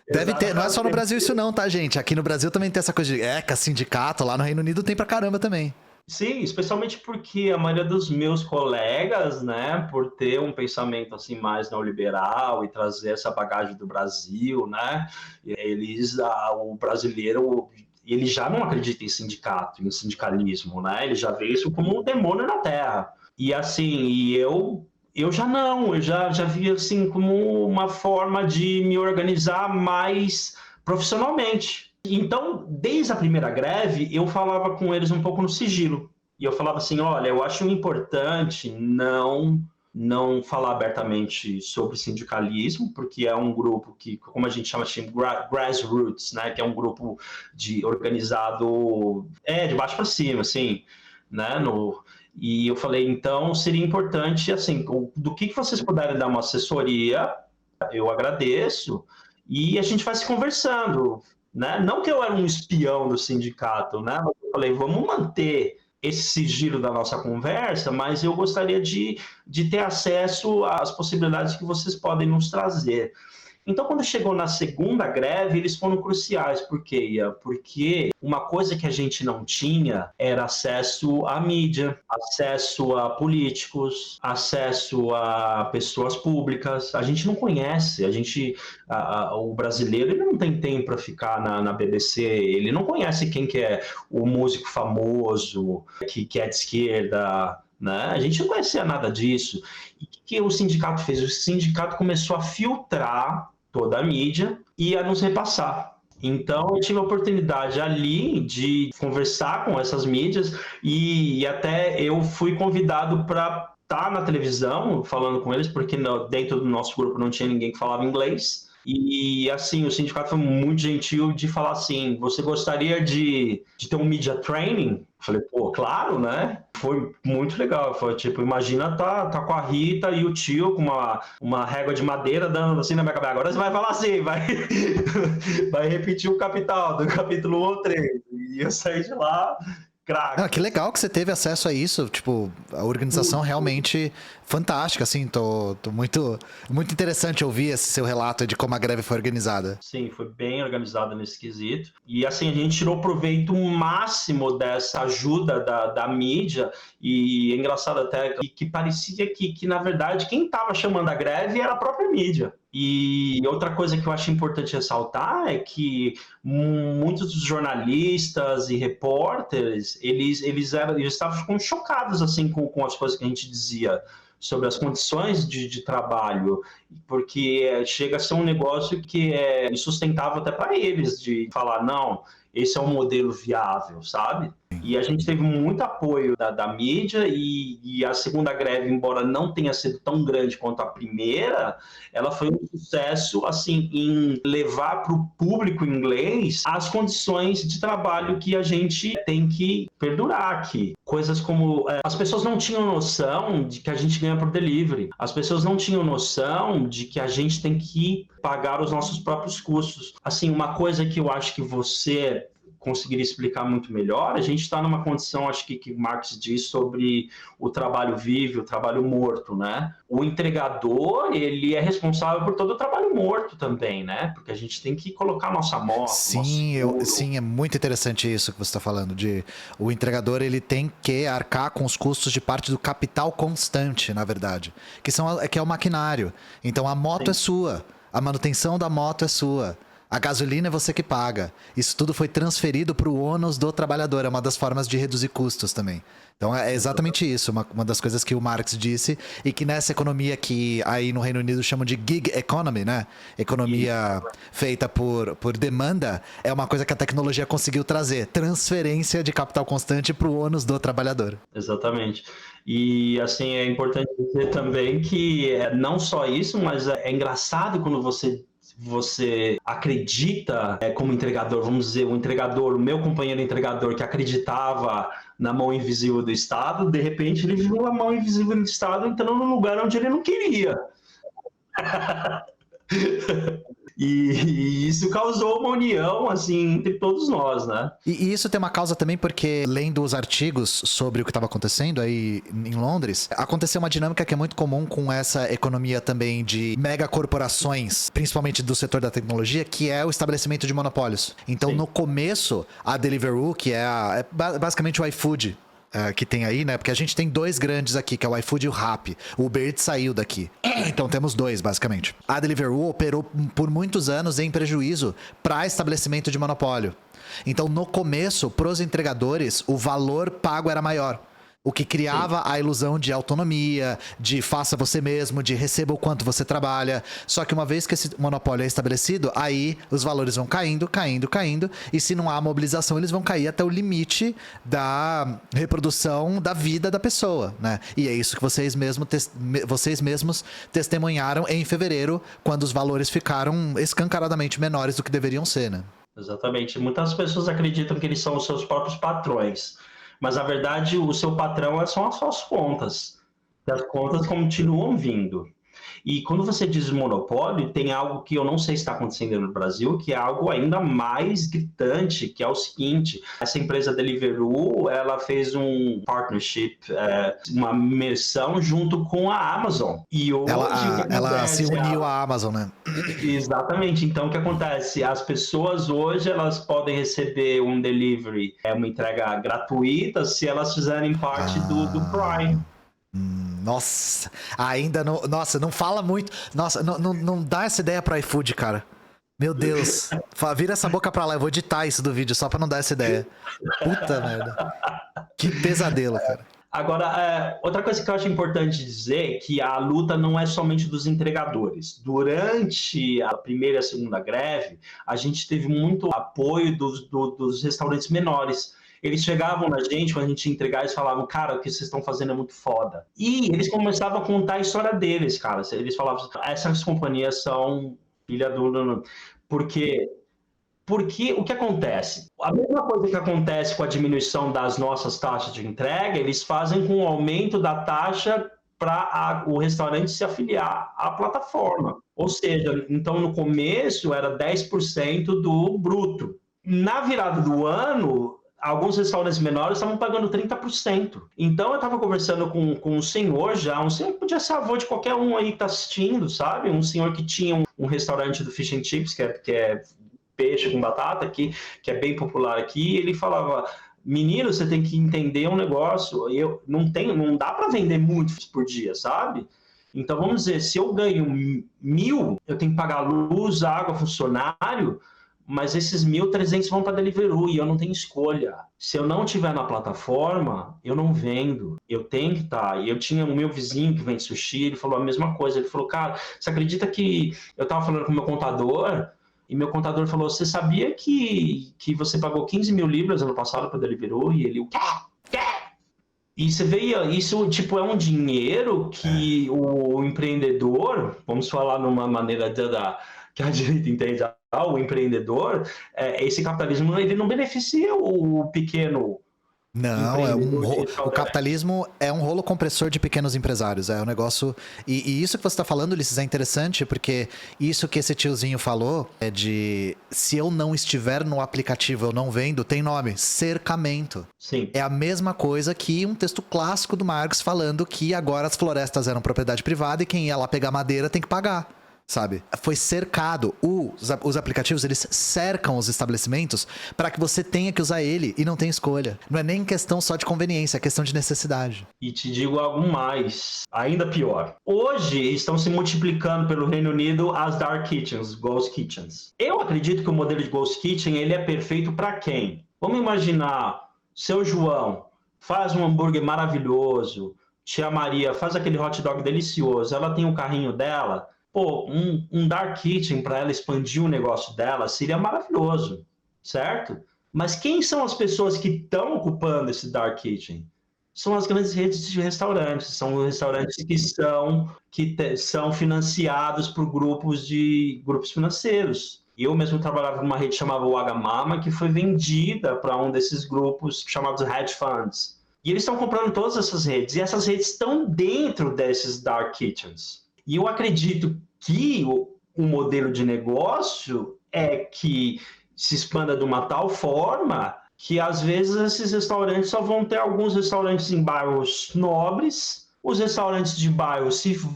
Deve ter, não é só no Brasil isso não, tá, gente? Aqui no Brasil também tem essa coisa de sindicato, lá no Reino Unido tem pra caramba também. Sim, especialmente porque a maioria dos meus colegas, né, por ter um pensamento assim mais neoliberal e trazer essa bagagem do Brasil, né, o brasileiro, ele já não acredita em sindicato, em sindicalismo, né, ele já vê isso como um demônio na terra. E assim, eu já não, eu já vi assim como uma forma de me organizar mais profissionalmente. Então, desde a primeira greve, eu falava com eles um pouco no sigilo. E eu falava assim, olha, eu acho importante não falar abertamente sobre sindicalismo, porque é um grupo que, como a gente chama de grassroots, né, que é um grupo de organizado de baixo para cima, assim, né, e eu falei, então seria importante, assim, do que vocês puderem dar uma assessoria, eu agradeço, e a gente vai se conversando, né? Não que eu era um espião do sindicato, né? Mas eu falei, vamos manter esse sigilo da nossa conversa, mas eu gostaria de ter acesso às possibilidades que vocês podem nos trazer. Então, quando chegou na segunda greve, eles foram cruciais. Por quê, Ian? Porque uma coisa que a gente não tinha era acesso à mídia, acesso a políticos, acesso a pessoas públicas. A gente não conhece, o brasileiro ele não tem tempo para ficar na BBC, ele não conhece quem que é o músico famoso, que é de esquerda, né? A gente não conhecia nada disso. E o que o sindicato fez? O sindicato começou a filtrar toda a mídia e a nos repassar. Então, eu tive a oportunidade ali de conversar com essas mídias e até eu fui convidado para estar na televisão falando com eles, porque dentro do nosso grupo não tinha ninguém que falava inglês. E, assim, o sindicato foi muito gentil de falar assim, você gostaria de ter um media training? Eu falei, pô, claro, né? Foi muito legal. Foi tipo, imagina tá com a Rita e o tio com uma régua de madeira dando assim na minha cabeça. Agora você vai falar assim, vai repetir o capital do capítulo 1 ao 3. E eu saí de lá, craque. Ah, que legal que você teve acesso a isso. Tipo, a organização realmente fantástica, assim. Tô muito, muito interessante ouvir esse seu relato de como a greve foi organizada. Sim, foi bem organizada nesse quesito. E assim, a gente tirou proveito máximo dessa ajuda da mídia. E é engraçado até que parecia que, na verdade, quem estava chamando a greve era a própria mídia. E outra coisa que eu acho importante ressaltar é que muitos dos jornalistas e repórteres, eles estavam chocados assim com as coisas que a gente dizia sobre as condições de trabalho, porque chega a ser um negócio que é insustentável até para eles, de falar, não, esse é um modelo viável, sabe? E a gente teve muito apoio da mídia e a segunda greve, embora não tenha sido tão grande quanto a primeira, ela foi um sucesso assim em levar para o público inglês as condições de trabalho que a gente tem que perdurar aqui. Coisas como as pessoas não tinham noção de que a gente ganha por delivery. As pessoas não tinham noção de que a gente tem que pagar os nossos próprios custos. Assim, uma coisa que eu acho que você conseguiria explicar muito melhor, a gente está numa condição, acho que Marx diz sobre o trabalho vivo, o trabalho morto, né? O entregador, ele é responsável por todo o trabalho morto também, né? Porque a gente tem que colocar nossa moto, Sim, é muito interessante isso que você está falando, de o entregador, ele tem que arcar com os custos de parte do capital constante, na verdade, que é o maquinário. Então a moto é sua, a manutenção da moto é sua. A gasolina é você que paga. Isso tudo foi transferido para o ônus do trabalhador. É uma das formas de reduzir custos também. Então é exatamente isso, uma das coisas que o Marx disse, e que nessa economia que aí no Reino Unido chamam de gig economy, né? Economia feita por demanda, é uma coisa que a tecnologia conseguiu trazer. Transferência de capital constante para o ônus do trabalhador. Exatamente. E assim, é importante dizer também que não só isso, mas é engraçado quando você acredita como entregador, vamos dizer, o meu companheiro entregador que acreditava na mão invisível do Estado, de repente ele viu a mão invisível do Estado entrando num lugar onde ele não queria. E isso causou uma união, assim, entre todos nós, né? E isso tem uma causa também porque, lendo os artigos sobre o que estava acontecendo aí em Londres, aconteceu uma dinâmica que é muito comum com essa economia também de megacorporações, principalmente do setor da tecnologia, que é o estabelecimento de monopólios. Então, no começo, a Deliveroo, que é basicamente o iFood, que tem aí, né? Porque a gente tem dois grandes aqui, que é o iFood e o Rappi. O Uber Eats saiu daqui. Então temos dois, basicamente. A Deliveroo operou por muitos anos em prejuízo para estabelecimento de monopólio. Então, no começo, pros entregadores, o valor pago era maior. O que criava a ilusão de autonomia, de faça você mesmo, de receba o quanto você trabalha. Só que uma vez que esse monopólio é estabelecido, aí os valores vão caindo, caindo, caindo. E se não há mobilização, eles vão cair até o limite da reprodução da vida da pessoa, né? E é isso que vocês mesmos testemunharam em fevereiro, quando os valores ficaram escancaradamente menores do que deveriam ser, né? Exatamente. Muitas pessoas acreditam que eles são os seus próprios patrões. Mas, na verdade, o seu patrão são as suas contas. E as contas continuam vindo. E quando você diz monopólio, tem algo que eu não sei se está acontecendo no Brasil, que é algo ainda mais gritante, que é o seguinte: essa empresa Deliveroo, ela fez um partnership, uma imersão junto com a Amazon. E hoje, ela se uniu à Amazon, né? Exatamente. Então, o que acontece? As pessoas hoje, elas podem receber um delivery, uma entrega gratuita, se elas fizerem parte do Prime. Nossa, ainda não. Nossa, não fala muito. Nossa, não dá essa ideia pro iFood, cara. Meu Deus. Vira essa boca pra lá, eu vou editar isso do vídeo só pra não dar essa ideia. Puta merda. Que pesadelo, cara. Agora, outra coisa que eu acho importante dizer é que a luta não é somente dos entregadores. Durante a primeira e a segunda greve, a gente teve muito apoio dos restaurantes menores. Eles chegavam na gente, quando a gente ia entregar, eles falavam: cara, o que vocês estão fazendo é muito foda. E eles começavam a contar a história deles, cara. Eles falavam: essas companhias são filha do... Porque o que acontece? A mesma coisa que acontece com a diminuição das nossas taxas de entrega, eles fazem com o aumento da taxa para o restaurante se afiliar à plataforma. Ou seja, então no começo era 10% do bruto. Na virada do ano, alguns restaurantes menores estavam pagando 30%. Então, eu estava conversando com um senhor já, um senhor que podia ser avô de qualquer um aí que está assistindo, sabe? Um senhor que tinha um restaurante do Fish and Chips, que é peixe com batata, que é bem popular aqui, e ele falava: menino, você tem que entender um negócio, não dá para vender muito por dia, sabe? Então, vamos dizer, se eu ganho 1.000, eu tenho que pagar luz, água, funcionário, mas esses 1.300 vão para Deliveroo e eu não tenho escolha. Se eu não tiver na plataforma, eu não vendo. Eu tenho que estar. E eu tinha o meu vizinho que vende sushi, ele falou a mesma coisa. Ele falou: cara, você acredita que eu estava falando com o meu contador e meu contador falou: você sabia que você pagou 15 mil libras ano passado para Deliveroo? E ele: o quê? E você vê, isso tipo, é um dinheiro que o empreendedor, vamos falar numa maneira que a direita entende, o empreendedor, esse capitalismo, ele não beneficia o pequeno. Não, o capitalismo é um rolo compressor de pequenos empresários, é um negócio... E isso que você está falando, Ulisses, é interessante, porque isso que esse tiozinho falou é de... Se eu não estiver no aplicativo, eu não vendo, tem nome, cercamento. Sim. É a mesma coisa que um texto clássico do Marx falando que agora as florestas eram propriedade privada e quem ia lá pegar madeira tem que pagar. Sabe? Foi cercado. Os aplicativos, eles cercam os estabelecimentos para que você tenha que usar ele e não tem escolha. Não é nem questão só de conveniência, é questão de necessidade. E te digo algo mais, ainda pior. Hoje estão se multiplicando pelo Reino Unido as Dark Kitchens, Ghost Kitchens. Eu acredito que o modelo de Ghost Kitchen, ele é perfeito para quem? Vamos imaginar, seu João faz um hambúrguer maravilhoso, tia Maria faz aquele hot dog delicioso, ela tem o carrinho dela... Pô, um Dark Kitchen para ela expandir o negócio dela seria maravilhoso, certo? Mas quem são as pessoas que estão ocupando esse Dark Kitchen? São as grandes redes de restaurantes, são restaurantes que são financiados por grupos financeiros. Eu mesmo trabalhava numa rede chamada Wagamama, que foi vendida para um desses grupos chamados hedge funds. E eles estão comprando todas essas redes, e essas redes estão dentro desses Dark Kitchens. E eu acredito que o modelo de negócio é que se expanda de uma tal forma que, às vezes, esses restaurantes só vão ter alguns restaurantes em bairros nobres, os restaurantes de bairro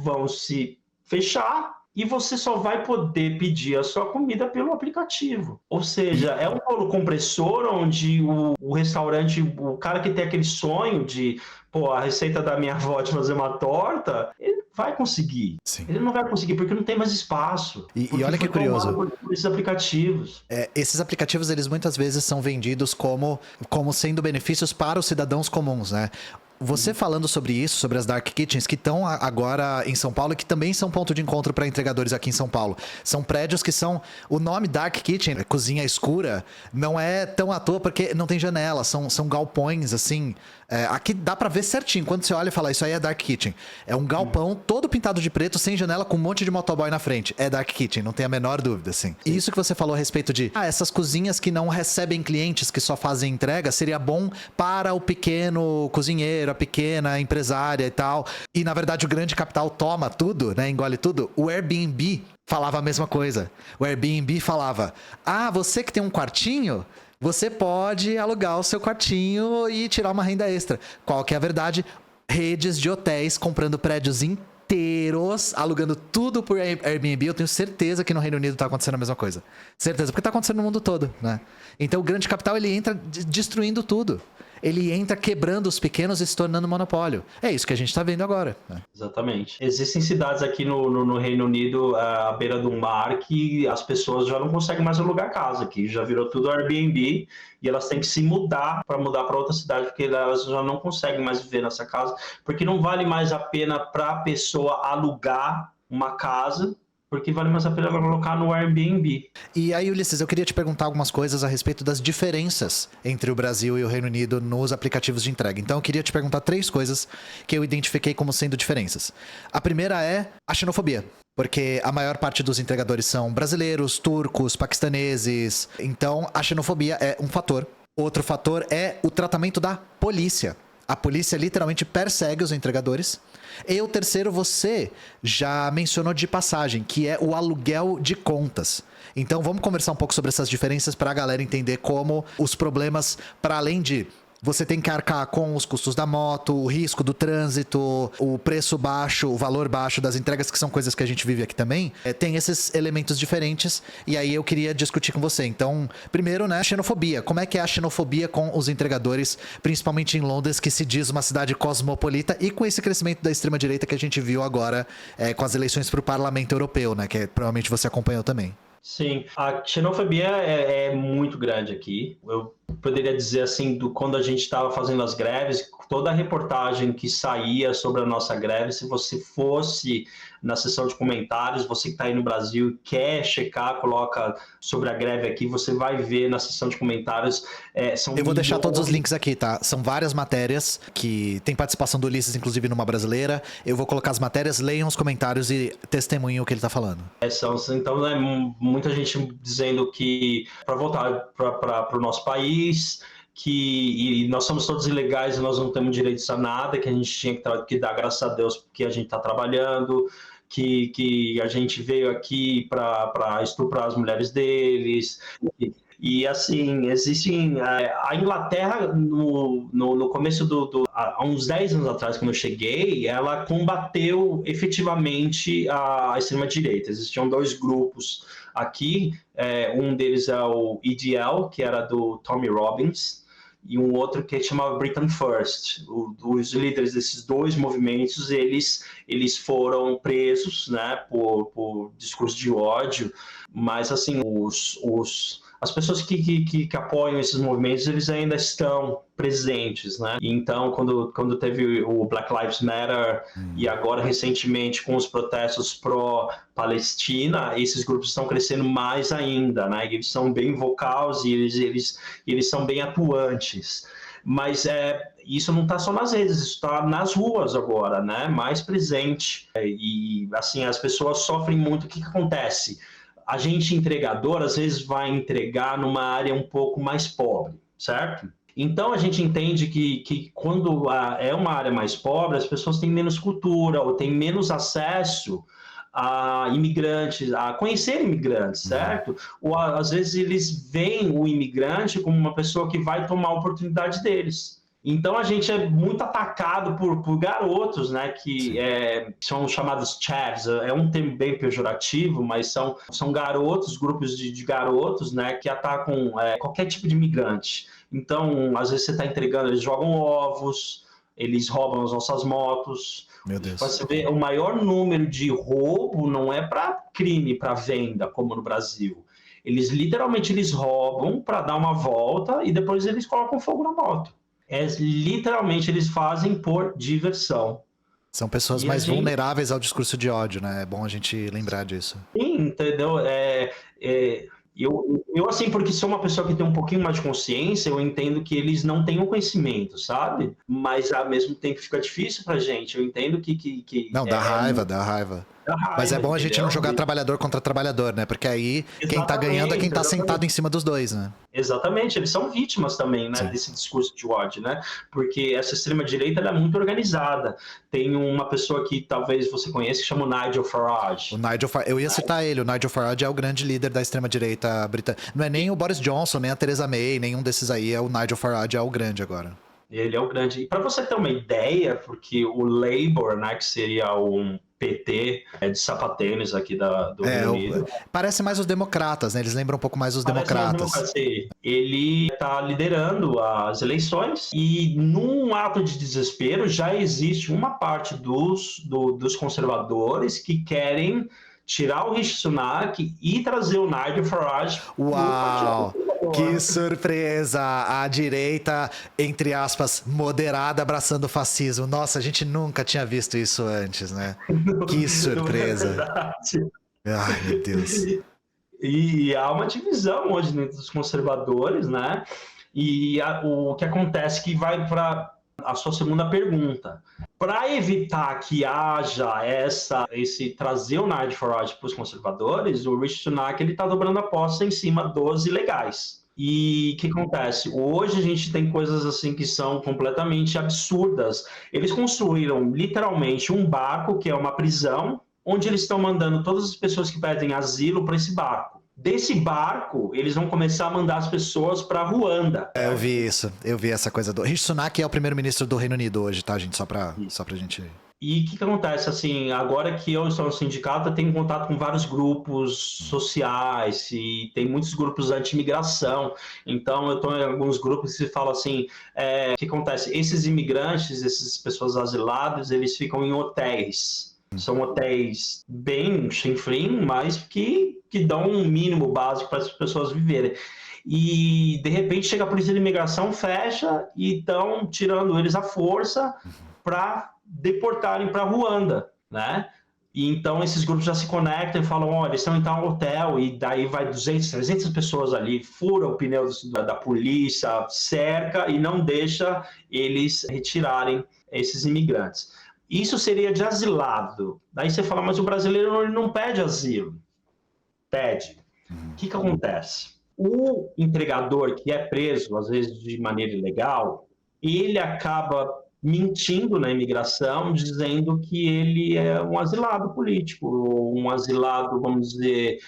vão se fechar e você só vai poder pedir a sua comida pelo aplicativo. Ou seja, é um rolo compressor onde o restaurante, o cara que tem aquele sonho de, pô, a receita da minha avó de fazer uma torta, ele vai conseguir. Sim. Ele não vai conseguir porque não tem mais espaço. E olha que curioso. Por esses aplicativos. Esses aplicativos, eles muitas vezes são vendidos como sendo benefícios para os cidadãos comuns, né? Você falando sobre isso, sobre as Dark Kitchens, que estão agora em São Paulo e que também são ponto de encontro para entregadores aqui em São Paulo. São prédios que são... O nome Dark Kitchen, cozinha escura, não é tão à toa porque não tem janela. São galpões, assim... aqui dá pra ver certinho. Quando você olha e fala, isso aí é Dark Kitchen. É um galpão todo pintado de preto, sem janela, com um monte de motoboy na frente. É Dark Kitchen, não tem a menor dúvida, assim. E isso que você falou a respeito de... essas cozinhas que não recebem clientes, que só fazem entrega, seria bom para o pequeno cozinheiro, a pequena empresária e tal. E, na verdade, o grande capital toma tudo, né? Engole tudo. O Airbnb falava a mesma coisa. O Airbnb falava, você que tem um quartinho... Você pode alugar o seu quartinho e tirar uma renda extra. Qual que é a verdade? Redes de hotéis comprando prédios inteiros, alugando tudo por Airbnb. Eu tenho certeza que no Reino Unido tá acontecendo a mesma coisa. Certeza, porque tá acontecendo no mundo todo, né? Então o grande capital, ele entra destruindo tudo. Ele entra quebrando os pequenos e se tornando monopólio. É isso que a gente tá vendo agora, né? Exatamente. Existem cidades aqui no Reino Unido, à beira do mar, que as pessoas já não conseguem mais alugar casa aqui. Já virou tudo Airbnb e elas têm que se mudar para outra cidade, porque elas já não conseguem mais viver nessa casa, porque não vale mais a pena para a pessoa alugar uma casa, porque vale mais a pena colocar no Airbnb. E aí, Ulisses, eu queria te perguntar algumas coisas a respeito das diferenças entre o Brasil e o Reino Unido nos aplicativos de entrega. Então, eu queria te perguntar 3 coisas que eu identifiquei como sendo diferenças. A primeira é a xenofobia. Porque a maior parte dos entregadores são brasileiros, turcos, paquistaneses. Então, a xenofobia é um fator. Outro fator é o tratamento da polícia. A polícia literalmente persegue os entregadores. E o terceiro, você já mencionou de passagem, que é o aluguel de contas. Então vamos conversar um pouco sobre essas diferenças para a galera entender como os problemas, para além de você tem que arcar com os custos da moto, o risco do trânsito, o preço baixo, o valor baixo das entregas, que são coisas que a gente vive aqui também, tem esses elementos diferentes, e aí eu queria discutir com você. Então, primeiro, né, xenofobia. Como é que é a xenofobia com os entregadores, principalmente em Londres, que se diz uma cidade cosmopolita, e com esse crescimento da extrema-direita que a gente viu agora com as eleições para o Parlamento Europeu, né, que provavelmente você acompanhou também. Sim, a xenofobia é muito grande aqui. Eu poderia dizer assim, quando a gente estava fazendo as greves, toda a reportagem que saía sobre a nossa greve, se você fosse na seção de comentários, você que está aí no Brasil e quer checar, coloca sobre a greve aqui, você vai ver na seção de comentários. Eu vou deixar todos os links aqui, tá? São várias matérias que tem participação do Ulisses, inclusive numa brasileira. Eu vou colocar as matérias, leiam os comentários e testemunhem o que ele está falando. Então, né, muita gente dizendo que para voltar para o nosso país, que nós somos todos ilegais e nós não temos direitos a nada, que a gente tinha que dar graças a Deus porque a gente está trabalhando, que a gente veio aqui para estuprar as mulheres deles. E assim, existem... A Inglaterra, no começo há uns 10 anos atrás, quando eu cheguei, ela combateu efetivamente a extrema-direita. Existiam 2 grupos aqui, um deles é o EDL, que era do Tommy Robbins, e um outro que chamava Britain First. Os líderes desses 2 movimentos, eles foram presos, né, por discurso de ódio, mas assim, as pessoas que apoiam esses movimentos, eles ainda estão presentes, né? Então, quando teve o Black Lives Matter e agora recentemente com os protestos pró-Palestina, esses grupos estão crescendo mais ainda, né? Eles são bem vocais e eles são bem atuantes. Mas isso não está só nas redes, isso está nas ruas agora, né? Mais presente. E assim, as pessoas sofrem muito. O que acontece? A gente entregador, às vezes, vai entregar numa área um pouco mais pobre, certo? Então, a gente entende que quando é uma área mais pobre, as pessoas têm menos cultura ou têm menos acesso a imigrantes, a conhecer imigrantes, certo? Ou, às vezes, eles veem o imigrante como uma pessoa que vai tomar a oportunidade deles. Então, a gente é muito atacado por garotos, né, que são chamados chavs. É um termo bem pejorativo, mas são garotos, grupos de garotos, né, que atacam qualquer tipo de imigrante. Então, às vezes você está entregando, eles jogam ovos, eles roubam as nossas motos. Meu Deus. Você vê, o maior número de roubo não é para crime, para venda, como no Brasil. Eles literalmente roubam para dar uma volta e depois eles colocam fogo na moto. Literalmente eles fazem por diversão. São pessoas mais vulneráveis ao discurso de ódio, né? É bom a gente lembrar disso. Sim, entendeu? Eu, assim, porque sou uma pessoa que tem um pouquinho mais de consciência, eu entendo que eles não têm o conhecimento, sabe? Mas ao mesmo tempo fica difícil pra gente. Eu entendo que Não, dá raiva, dá raiva. Mas é bom a gente não jogar trabalhador contra trabalhador, né? Porque aí quem tá ganhando é quem tá sentado em cima dos dois, né? Exatamente, eles são vítimas também, né, desse discurso de ódio, né? Porque essa extrema-direita ela é muito organizada. Tem uma pessoa que talvez você conheça que chama o Nigel Farage. Eu ia citar ele, o Nigel Farage é o grande líder da extrema-direita britânica. Não é nem o Boris Johnson, nem a Theresa May, nenhum desses aí, é o Nigel Farage, é o grande agora. Ele é o grande. E para você ter uma ideia, porque o Labour, né, que seria um PT de sapatênis aqui do Reino Unido. Parece mais os democratas, né? Eles lembram um pouco mais os democratas. Ele está liderando as eleições e, num ato de desespero, já existe uma parte dos conservadores que querem tirar o Rishi Sunak e trazer o Nigel Farage. Uau! Que surpresa! A direita, entre aspas, moderada, abraçando o fascismo. Nossa, a gente nunca tinha visto isso antes, né? Que surpresa! Ai, meu Deus. E há uma divisão hoje dentro dos conservadores, né? E o que acontece que vai para a sua segunda pergunta. Para evitar que haja esse trazer o Nigel Farage para os conservadores, o Rishi Sunak está dobrando a aposta em cima dos ilegais. E o que acontece? Hoje a gente tem coisas assim que são completamente absurdas. Eles construíram literalmente um barco, que é uma prisão, onde eles estão mandando todas as pessoas que pedem asilo para esse barco. Desse barco, eles vão começar a mandar as pessoas para Ruanda. Eu vi isso, eu vi essa coisa do... Rishi Sunak é o primeiro-ministro do Reino Unido hoje, tá, gente? Só pra gente... E o que acontece, assim, agora que eu estou no sindicato, eu tenho contato com vários grupos sociais e tem muitos grupos anti-imigração. Então, eu estou em alguns grupos que falam assim, o que acontece? Esses imigrantes, essas pessoas asiladas, eles ficam em hotéis. São hotéis bem chinfrim, mas que dão um mínimo básico para as pessoas viverem. E, de repente, chega a polícia de imigração, fecha e estão tirando eles à força para deportarem para Ruanda, né? E então esses grupos já se conectam e falam, olha, eles estão em tal hotel, e daí vai 200, 300 pessoas ali, fura o pneu da polícia, cerca e não deixa eles retirarem esses imigrantes. Isso seria de asilado. Daí você fala, mas o brasileiro ele não pede asilo. Pede. O que acontece? O entregador que é preso, às vezes de maneira ilegal, ele acaba mentindo na imigração, dizendo que ele é um asilado político, ou um asilado, vamos dizer,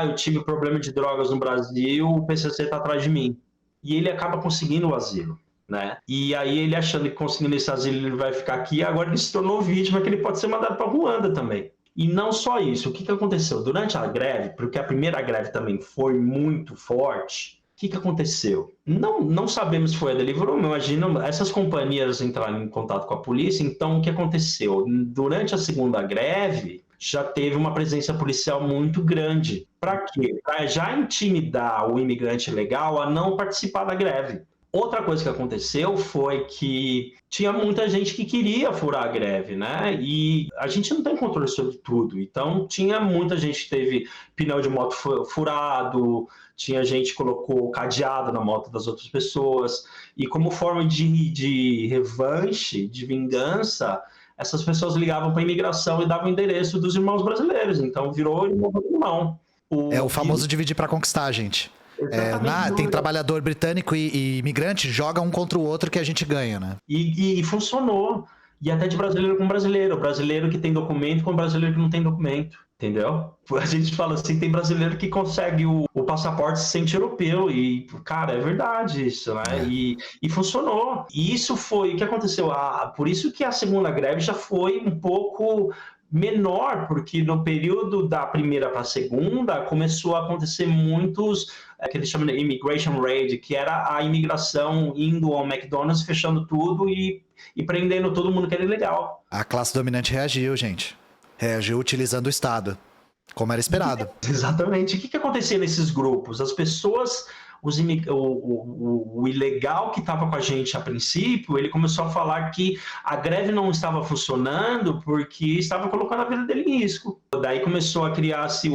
eu tive problema de drogas no Brasil, o PCC está atrás de mim. E ele acaba conseguindo o asilo, né? E aí ele achando que conseguindo esse asilo ele vai ficar aqui, agora ele se tornou vítima, que ele pode ser mandado para Ruanda também. E não só isso, o que aconteceu? Durante a greve, porque a primeira greve também foi muito forte, o que aconteceu? Não sabemos se foi a Deliveroo, imagina, essas companhias entraram em contato com a polícia, então o que aconteceu? Durante a segunda greve, já teve uma presença policial muito grande. Para quê? Para já intimidar o imigrante ilegal a não participar da greve. Outra coisa que aconteceu foi que tinha muita gente que queria furar a greve, né? E a gente não tem controle sobre tudo. Então, tinha muita gente que teve pneu de moto furado, tinha gente que colocou cadeado na moto das outras pessoas. E como forma de revanche, de vingança, essas pessoas ligavam para a imigração e davam o endereço dos irmãos brasileiros. Então, virou irmão. É o famoso dividir para conquistar, gente. Tem trabalhador britânico e imigrante, joga um contra o outro que a gente ganha, né? E funcionou. E até de brasileiro com brasileiro. Brasileiro que tem documento com brasileiro que não tem documento. Entendeu? A gente fala assim, tem brasileiro que consegue o passaporte se sente europeu. E, cara, é verdade isso, né? E funcionou. E isso foi o que aconteceu. Por isso que a segunda greve já foi um pouco menor, porque no período da primeira para a segunda começou a acontecer muitos, que eles chamam de immigration raid, que era a imigração indo ao McDonald's, fechando tudo e prendendo todo mundo que era ilegal. A classe dominante reagiu, gente. Reagiu utilizando o Estado, como era esperado. Exatamente. O que acontecia nesses grupos? As pessoas o ilegal que estava com a gente a princípio, ele começou a falar que a greve não estava funcionando porque estava colocando a vida dele em risco. Daí começou a criar-se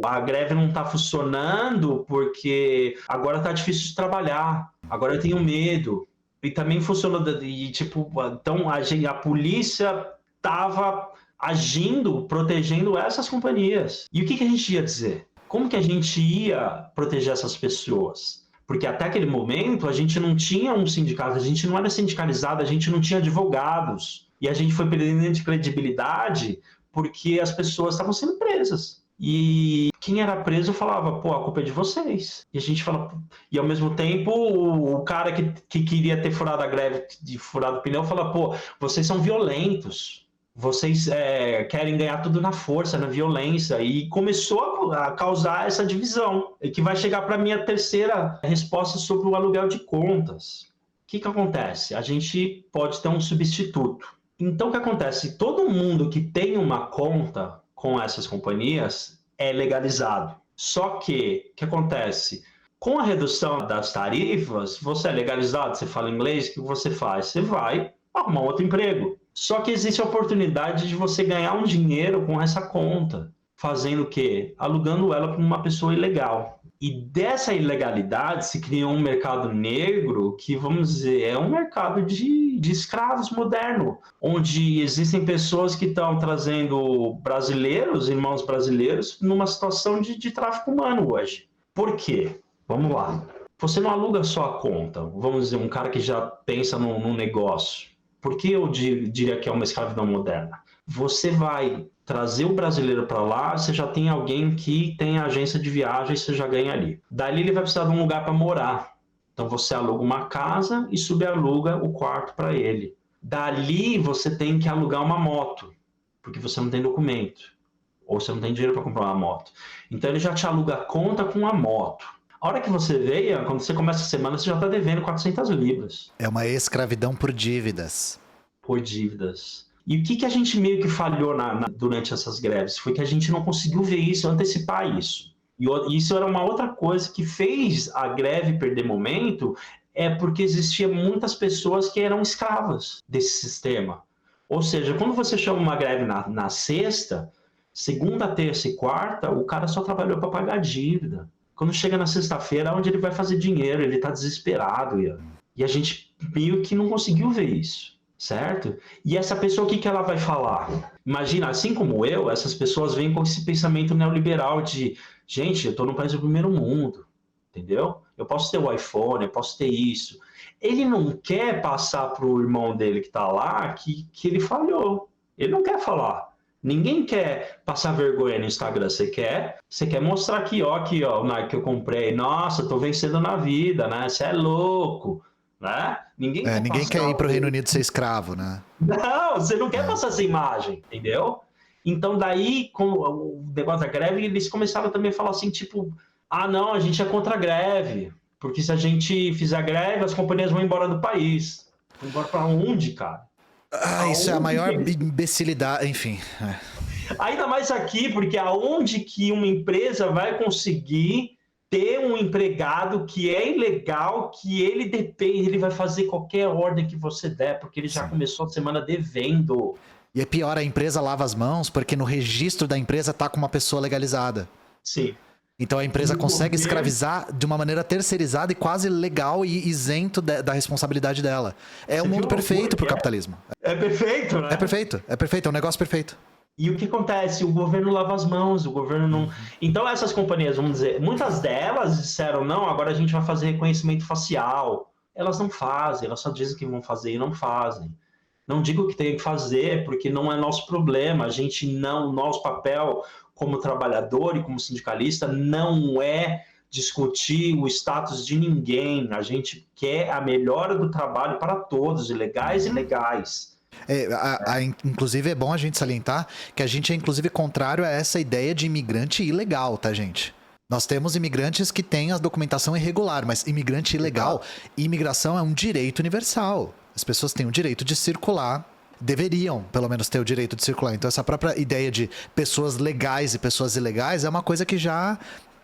a greve não está funcionando porque agora está difícil de trabalhar, agora eu tenho medo. E também funcionou, então a polícia estava agindo, protegendo essas companhias. E o que a gente ia dizer? Como que a gente ia proteger essas pessoas? Porque até aquele momento a gente não tinha um sindicato, a gente não era sindicalizado, a gente não tinha advogados. E a gente foi perdendo de credibilidade porque as pessoas estavam sendo presas. E quem era preso falava, pô, a culpa é de vocês. E a gente fala, e ao mesmo tempo o cara que queria ter furado a greve, furado o pneu, fala, pô, vocês são violentos. Vocês querem ganhar tudo na força, na violência, e começou a causar essa divisão, e que vai chegar para a minha terceira resposta sobre o aluguel de contas. O que acontece? A gente pode ter um substituto. Então, o que acontece? Todo mundo que tem uma conta com essas companhias é legalizado. Só que, o que acontece? Com a redução das tarifas, você é legalizado, você fala inglês, o que você faz? Você vai arrumar outro emprego. Só que existe a oportunidade de você ganhar um dinheiro com essa conta. Fazendo o quê? Alugando ela para uma pessoa ilegal. E dessa ilegalidade se criou um mercado negro que, vamos dizer, é um mercado de escravos moderno, onde existem pessoas que estão trazendo brasileiros, irmãos brasileiros, numa situação de tráfico humano hoje. Por quê? Vamos lá. Você não aluga só a conta. Vamos dizer, um cara que já pensa num negócio. Por que eu diria que é uma escravidão moderna? Você vai trazer o brasileiro para lá, você já tem alguém que tem agência de viagem, você já ganha ali. Dali ele vai precisar de um lugar para morar. Então você aluga uma casa e subaluga o quarto para ele. Dali você tem que alugar uma moto, porque você não tem documento. Ou você não tem dinheiro para comprar uma moto. Então ele já te aluga a conta com a moto. A hora que você veio, quando você começa a semana, você já está devendo 400 libras. É uma escravidão por dívidas. Por dívidas. E o que a gente meio que falhou durante essas greves? Foi que a gente não conseguiu ver isso, antecipar isso. E isso era uma outra coisa que fez a greve perder momento, é porque existia muitas pessoas que eram escravas desse sistema. Ou seja, quando você chama uma greve na sexta, segunda, terça e quarta, o cara só trabalhou para pagar a dívida. Quando chega na sexta-feira, onde ele vai fazer dinheiro? Ele está desesperado. E a gente meio que não conseguiu ver isso, certo? E essa pessoa, o que ela vai falar? Imagina, assim como eu, essas pessoas vêm com esse pensamento neoliberal de, gente, eu estou no país do primeiro mundo, entendeu? Eu posso ter o iPhone, eu posso ter isso. Ele não quer passar para o irmão dele que está lá que ele falhou. Ele não quer falar. Ninguém quer passar vergonha no Instagram. Você quer mostrar aqui, ó, o Nike que eu comprei. Nossa, tô vencendo na vida, né? Você é louco, né? Ninguém quer ir pro Reino Unido ser escravo, né? Não, você não quer passar essa imagem, entendeu? Então daí, com o negócio da greve, eles começaram também a falar assim, tipo, não, a gente é contra a greve, porque se a gente fizer greve, as companhias vão embora do país. Vão embora pra onde, cara? Isso é a maior imbecilidade, enfim. Ainda mais aqui, porque aonde que uma empresa vai conseguir ter um empregado que é ilegal, que ele depende, ele vai fazer qualquer ordem que você der, porque ele já começou a semana devendo. E é pior, a empresa lava as mãos, porque no registro da empresa tá com uma pessoa legalizada. Sim. Então a empresa consegue escravizar de uma maneira terceirizada e quase legal e isento da responsabilidade dela. É um mundo perfeito pro capitalismo. É perfeito, né? É perfeito, é um negócio perfeito. E o que acontece? O governo lava as mãos, o governo não... Então essas companhias, vamos dizer, muitas delas disseram, não, agora a gente vai fazer reconhecimento facial. Elas não fazem, elas só dizem que vão fazer e não fazem. Não digo que tem que fazer, porque não é nosso problema. Nosso papel como trabalhador e como sindicalista não é discutir o status de ninguém. A gente quer a melhora do trabalho para todos, ilegais e legais. Inclusive é bom a gente salientar que a gente é inclusive contrário a essa ideia de imigrante ilegal, tá, gente? Nós temos imigrantes que têm a documentação irregular, mas imigrante ilegal, imigração é um direito universal. As pessoas têm o direito de circular, deveriam, pelo menos, ter o direito de circular. Então, essa própria ideia de pessoas legais e pessoas ilegais é uma coisa que já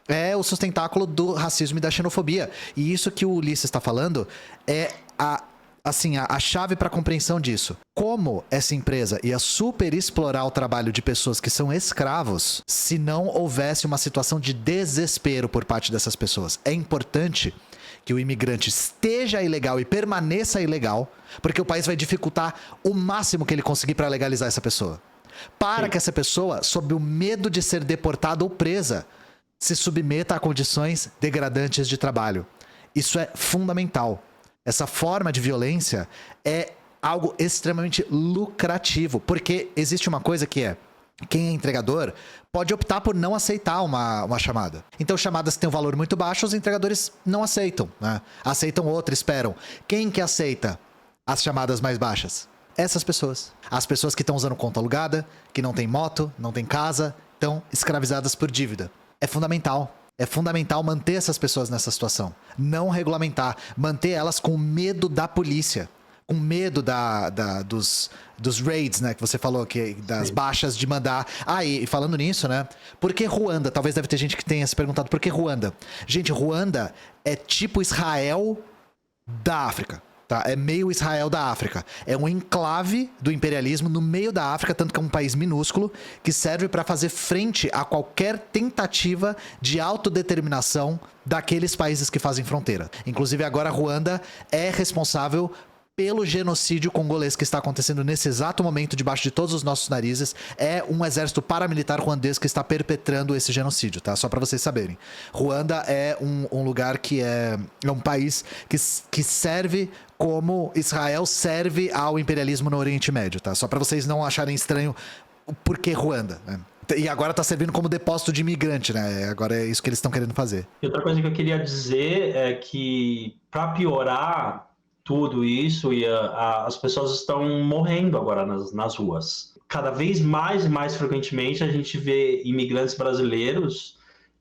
É o sustentáculo do racismo e da xenofobia. E isso que o Ulisses está falando é a chave para a compreensão disso. Como essa empresa ia super explorar o trabalho de pessoas que são escravos se não houvesse uma situação de desespero por parte dessas pessoas. É importante que o imigrante esteja ilegal e permaneça ilegal, porque o país vai dificultar o máximo que ele conseguir para legalizar essa pessoa. Para que essa pessoa, sob o medo de ser deportada ou presa, se submeta a condições degradantes de trabalho. Isso é fundamental. Essa forma de violência é algo extremamente lucrativo, porque existe uma coisa que é: quem é entregador pode optar por não aceitar uma chamada. Então, chamadas que têm um valor muito baixo, os entregadores não aceitam, né? Aceitam outra, esperam. Quem que aceita as chamadas mais baixas? Essas pessoas. As pessoas que estão usando conta alugada, que não tem moto, não tem casa, estão escravizadas por dívida. É fundamental. É fundamental manter essas pessoas nessa situação. Não regulamentar. Manter elas com medo da polícia. Com medo dos raids, né? Que você falou, das baixas de mandar. E falando nisso, né? Por que Ruanda? Talvez deve ter gente que tenha se perguntado por que Ruanda. Gente, Ruanda é tipo Israel da África. Tá? É meio Israel da África. É um enclave do imperialismo no meio da África, tanto que é um país minúsculo, que serve para fazer frente a qualquer tentativa de autodeterminação daqueles países que fazem fronteira. Inclusive, agora Ruanda é responsável pelo genocídio congolês que está acontecendo nesse exato momento debaixo de todos os nossos narizes. É um exército paramilitar ruandês que está perpetrando esse genocídio, tá? Só para vocês saberem. Ruanda é um lugar que é um país que serve como Israel serve ao imperialismo no Oriente Médio, tá? Só para vocês não acharem estranho o porquê Ruanda, né? E agora tá servindo como depósito de imigrante, né? Agora é isso que eles estão querendo fazer. E outra coisa que eu queria dizer é que, para piorar tudo isso, as pessoas estão morrendo agora nas ruas. Cada vez mais e mais frequentemente a gente vê imigrantes brasileiros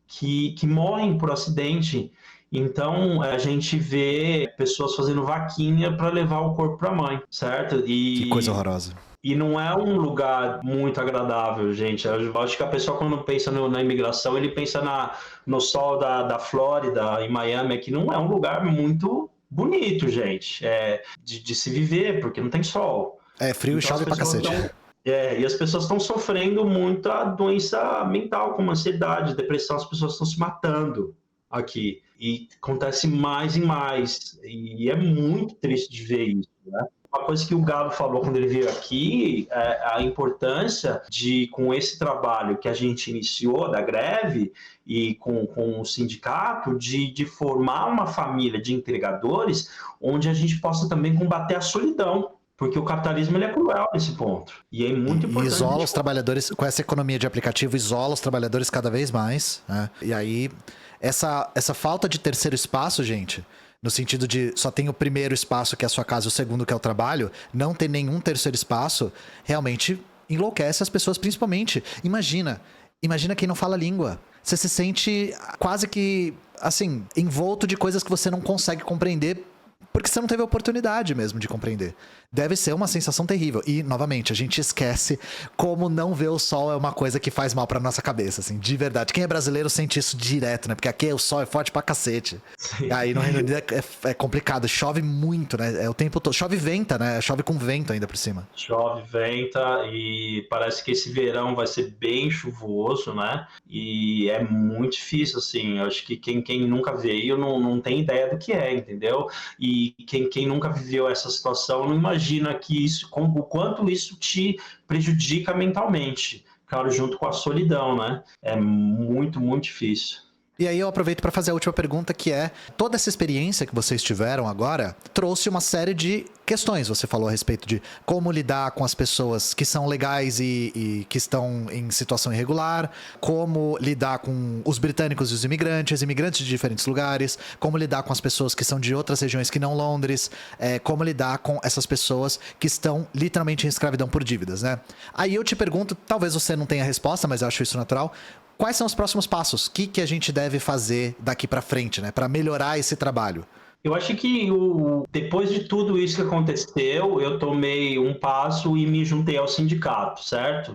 que morrem por acidente. Então a gente vê pessoas fazendo vaquinha para levar o corpo para a mãe, certo? Que coisa horrorosa. E não é um lugar muito agradável, gente. Eu acho que a pessoa, quando pensa na imigração, ele pensa no sol da Flórida, em Miami, que não é um lugar muito bonito, gente, de se viver, porque não tem sol. É frio, então, e chove pra cacete. E as pessoas estão sofrendo muita doença mental, como ansiedade, depressão, as pessoas estão se matando aqui. E acontece mais e mais. E é muito triste de ver isso, né? Uma coisa que o Gabo falou quando ele veio aqui é a importância de, com esse trabalho que a gente iniciou da greve e com o sindicato, de formar uma família de entregadores onde a gente possa também combater a solidão. Porque o capitalismo ele é cruel nesse ponto. E é muito importante. E isola os trabalhadores, com essa economia de aplicativo, isola os trabalhadores cada vez mais, né? E aí, essa falta de terceiro espaço, gente, no sentido de só tem o primeiro espaço, que é a sua casa, e o segundo, que é o trabalho, não ter nenhum terceiro espaço, realmente enlouquece as pessoas, principalmente. Imagina quem não fala língua. Você se sente quase que, assim, envolto de coisas que você não consegue compreender, porque você não teve a oportunidade mesmo de compreender. Deve ser uma sensação terrível. E, novamente, a gente esquece como não ver o sol é uma coisa que faz mal pra nossa cabeça, assim, de verdade. Quem é brasileiro sente isso direto, né? Porque aqui o sol é forte pra cacete. Sim. Aí no Reino Unido é complicado. Chove muito, né? É o tempo todo. Chove e venta, né? Chove com vento ainda por cima. Chove, venta e parece que esse verão vai ser bem chuvoso, né? E é muito difícil, assim. Eu acho que quem nunca veio não tem ideia do que é, entendeu? E quem nunca viveu essa situação não imagina que o quanto isso te prejudica mentalmente, claro, junto com a solidão, né? É muito, muito difícil. E aí eu aproveito para fazer a última pergunta, que é: toda essa experiência que vocês tiveram agora trouxe uma série de questões. Você falou a respeito de como lidar com as pessoas que são legais e que estão em situação irregular, como lidar com os britânicos e os imigrantes de diferentes lugares, como lidar com as pessoas que são de outras regiões que não Londres, como lidar com essas pessoas que estão literalmente em escravidão por dívidas, né? Aí eu te pergunto, talvez você não tenha resposta, mas eu acho isso natural: quais são os próximos passos? O que a gente deve fazer daqui para frente, né, para melhorar esse trabalho? Eu acho que depois de tudo isso que aconteceu, eu tomei um passo e me juntei ao sindicato, certo?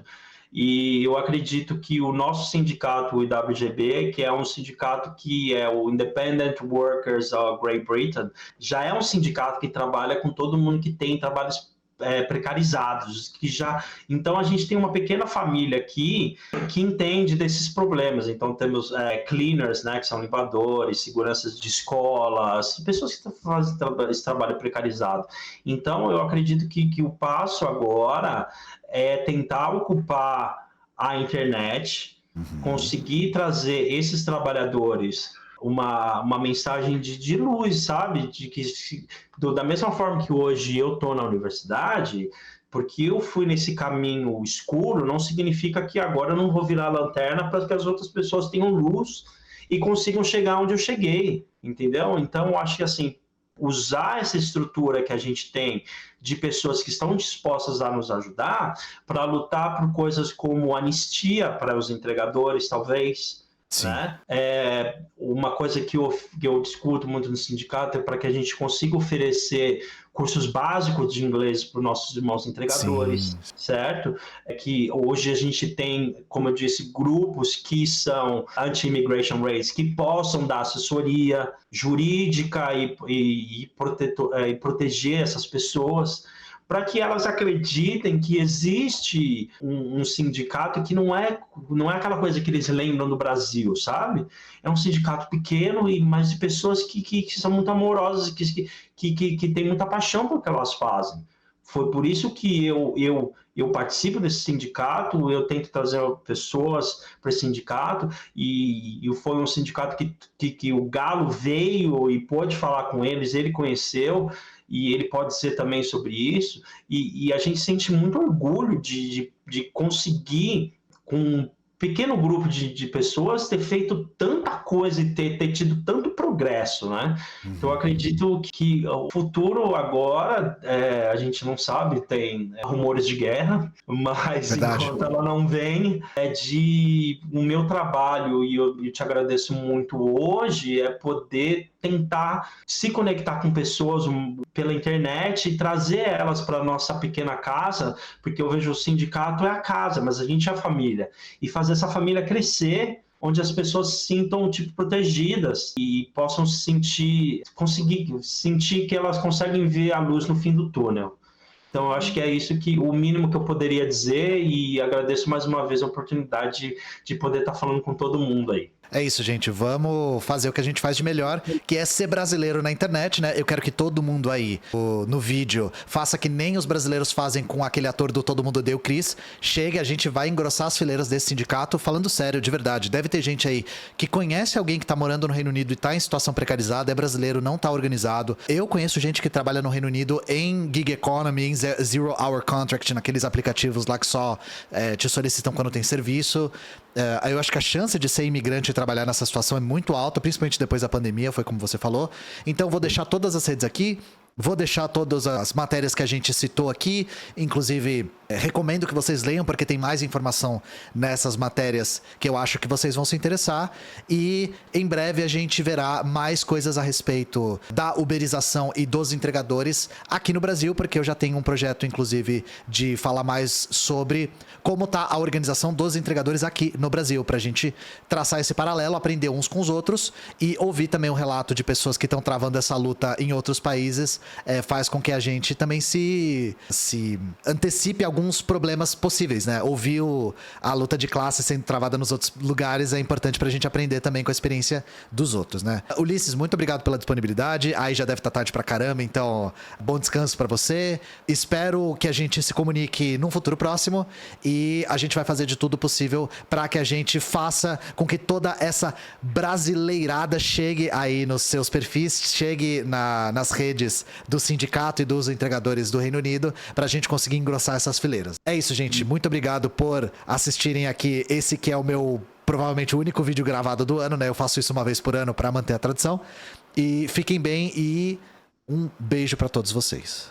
E eu acredito que o nosso sindicato, o IWGB, que é um sindicato que é o Independent Workers of Great Britain, já é um sindicato que trabalha com todo mundo que tem trabalhos precarizados, que já... Então a gente tem uma pequena família aqui que entende desses problemas. Então temos cleaners, né, que são limpadores, seguranças de escolas, pessoas que fazem esse trabalho precarizado. Então eu acredito que o passo agora é tentar ocupar a internet, conseguir trazer esses trabalhadores uma mensagem de luz, sabe? De que da mesma forma que hoje eu estou na universidade, porque eu fui nesse caminho escuro, não significa que agora eu não vou virar lanterna para que as outras pessoas tenham luz e consigam chegar onde eu cheguei, entendeu? Então, eu acho que assim, usar essa estrutura que a gente tem de pessoas que estão dispostas a nos ajudar para lutar por coisas como anistia para os entregadores, talvez. Né? Uma coisa que eu discuto muito no sindicato é para que a gente consiga oferecer cursos básicos de inglês para os nossos irmãos entregadores, certo? É que hoje a gente tem, como eu disse, grupos que são anti-immigration rates, que possam dar assessoria jurídica e proteger essas pessoas, para que elas acreditem que existe um sindicato que não é aquela coisa que eles lembram do Brasil, sabe? É um sindicato pequeno, mas de pessoas que são muito amorosas, que têm muita paixão pelo que elas fazem. Foi por isso que eu participo desse sindicato, eu tento trazer pessoas para esse sindicato, e foi um sindicato que o Galo veio e pôde falar com eles, ele conheceu, e ele pode ser também sobre isso, e a gente sente muito orgulho de conseguir, com um pequeno grupo de pessoas, ter feito tanta coisa e ter tido tanto progresso, né? Então, eu acredito que o futuro agora, a gente não sabe, tem rumores de guerra, mas enquanto ela não vem, o meu trabalho, e eu te agradeço muito hoje, é poder tentar se conectar com pessoas pela internet e trazer elas para a nossa pequena casa, porque eu vejo o sindicato é a casa, mas a gente é a família, e fazer essa família crescer, onde as pessoas se sintam protegidas e possam conseguir sentir que elas conseguem ver a luz no fim do túnel. Então, eu acho que é isso o mínimo que eu poderia dizer, e agradeço mais uma vez a oportunidade de poder estar falando com todo mundo aí. É isso, gente. Vamos fazer o que a gente faz de melhor, que é ser brasileiro na internet, né? Eu quero que todo mundo aí, no vídeo, faça que nem os brasileiros fazem com aquele ator do Todo Mundo Odeia o Chris. Chegue, a gente vai engrossar as fileiras desse sindicato. Falando sério, de verdade, deve ter gente aí que conhece alguém que tá morando no Reino Unido e tá em situação precarizada, é brasileiro, não tá organizado. Eu conheço gente que trabalha no Reino Unido em gig economy, em zero hour contract, naqueles aplicativos lá que só te solicitam quando tem serviço. Eu acho que a chance de ser imigrante e trabalhar nessa situação é muito alta, principalmente depois da pandemia, foi como você falou. Então, vou deixar todas as redes aqui. Vou deixar todas as matérias que a gente citou aqui, inclusive recomendo que vocês leiam, porque tem mais informação nessas matérias que eu acho que vocês vão se interessar. E em breve a gente verá mais coisas a respeito da uberização e dos entregadores aqui no Brasil, porque eu já tenho um projeto, inclusive, de falar mais sobre como tá a organização dos entregadores aqui no Brasil, pra gente traçar esse paralelo, aprender uns com os outros e ouvir também um relato de pessoas que estão travando essa luta em outros países. Faz com que a gente também se antecipe alguns problemas possíveis, né? Ouvir a luta de classe sendo travada nos outros lugares é importante pra gente aprender também com a experiência dos outros, né? Ulisses, muito obrigado pela disponibilidade. Aí já deve estar tarde pra caramba, então bom descanso pra você. Espero que a gente se comunique num futuro próximo, e a gente vai fazer de tudo possível pra que a gente faça com que toda essa brasileirada chegue aí nos seus perfis, chegue nas redes do sindicato e dos entregadores do Reino Unido, pra gente conseguir engrossar essas fileiras. É isso, gente. Muito obrigado por assistirem aqui esse que é o meu, provavelmente, o único vídeo gravado do ano, né? Eu faço isso uma vez por ano pra manter a tradição. E fiquem bem e um beijo pra todos vocês.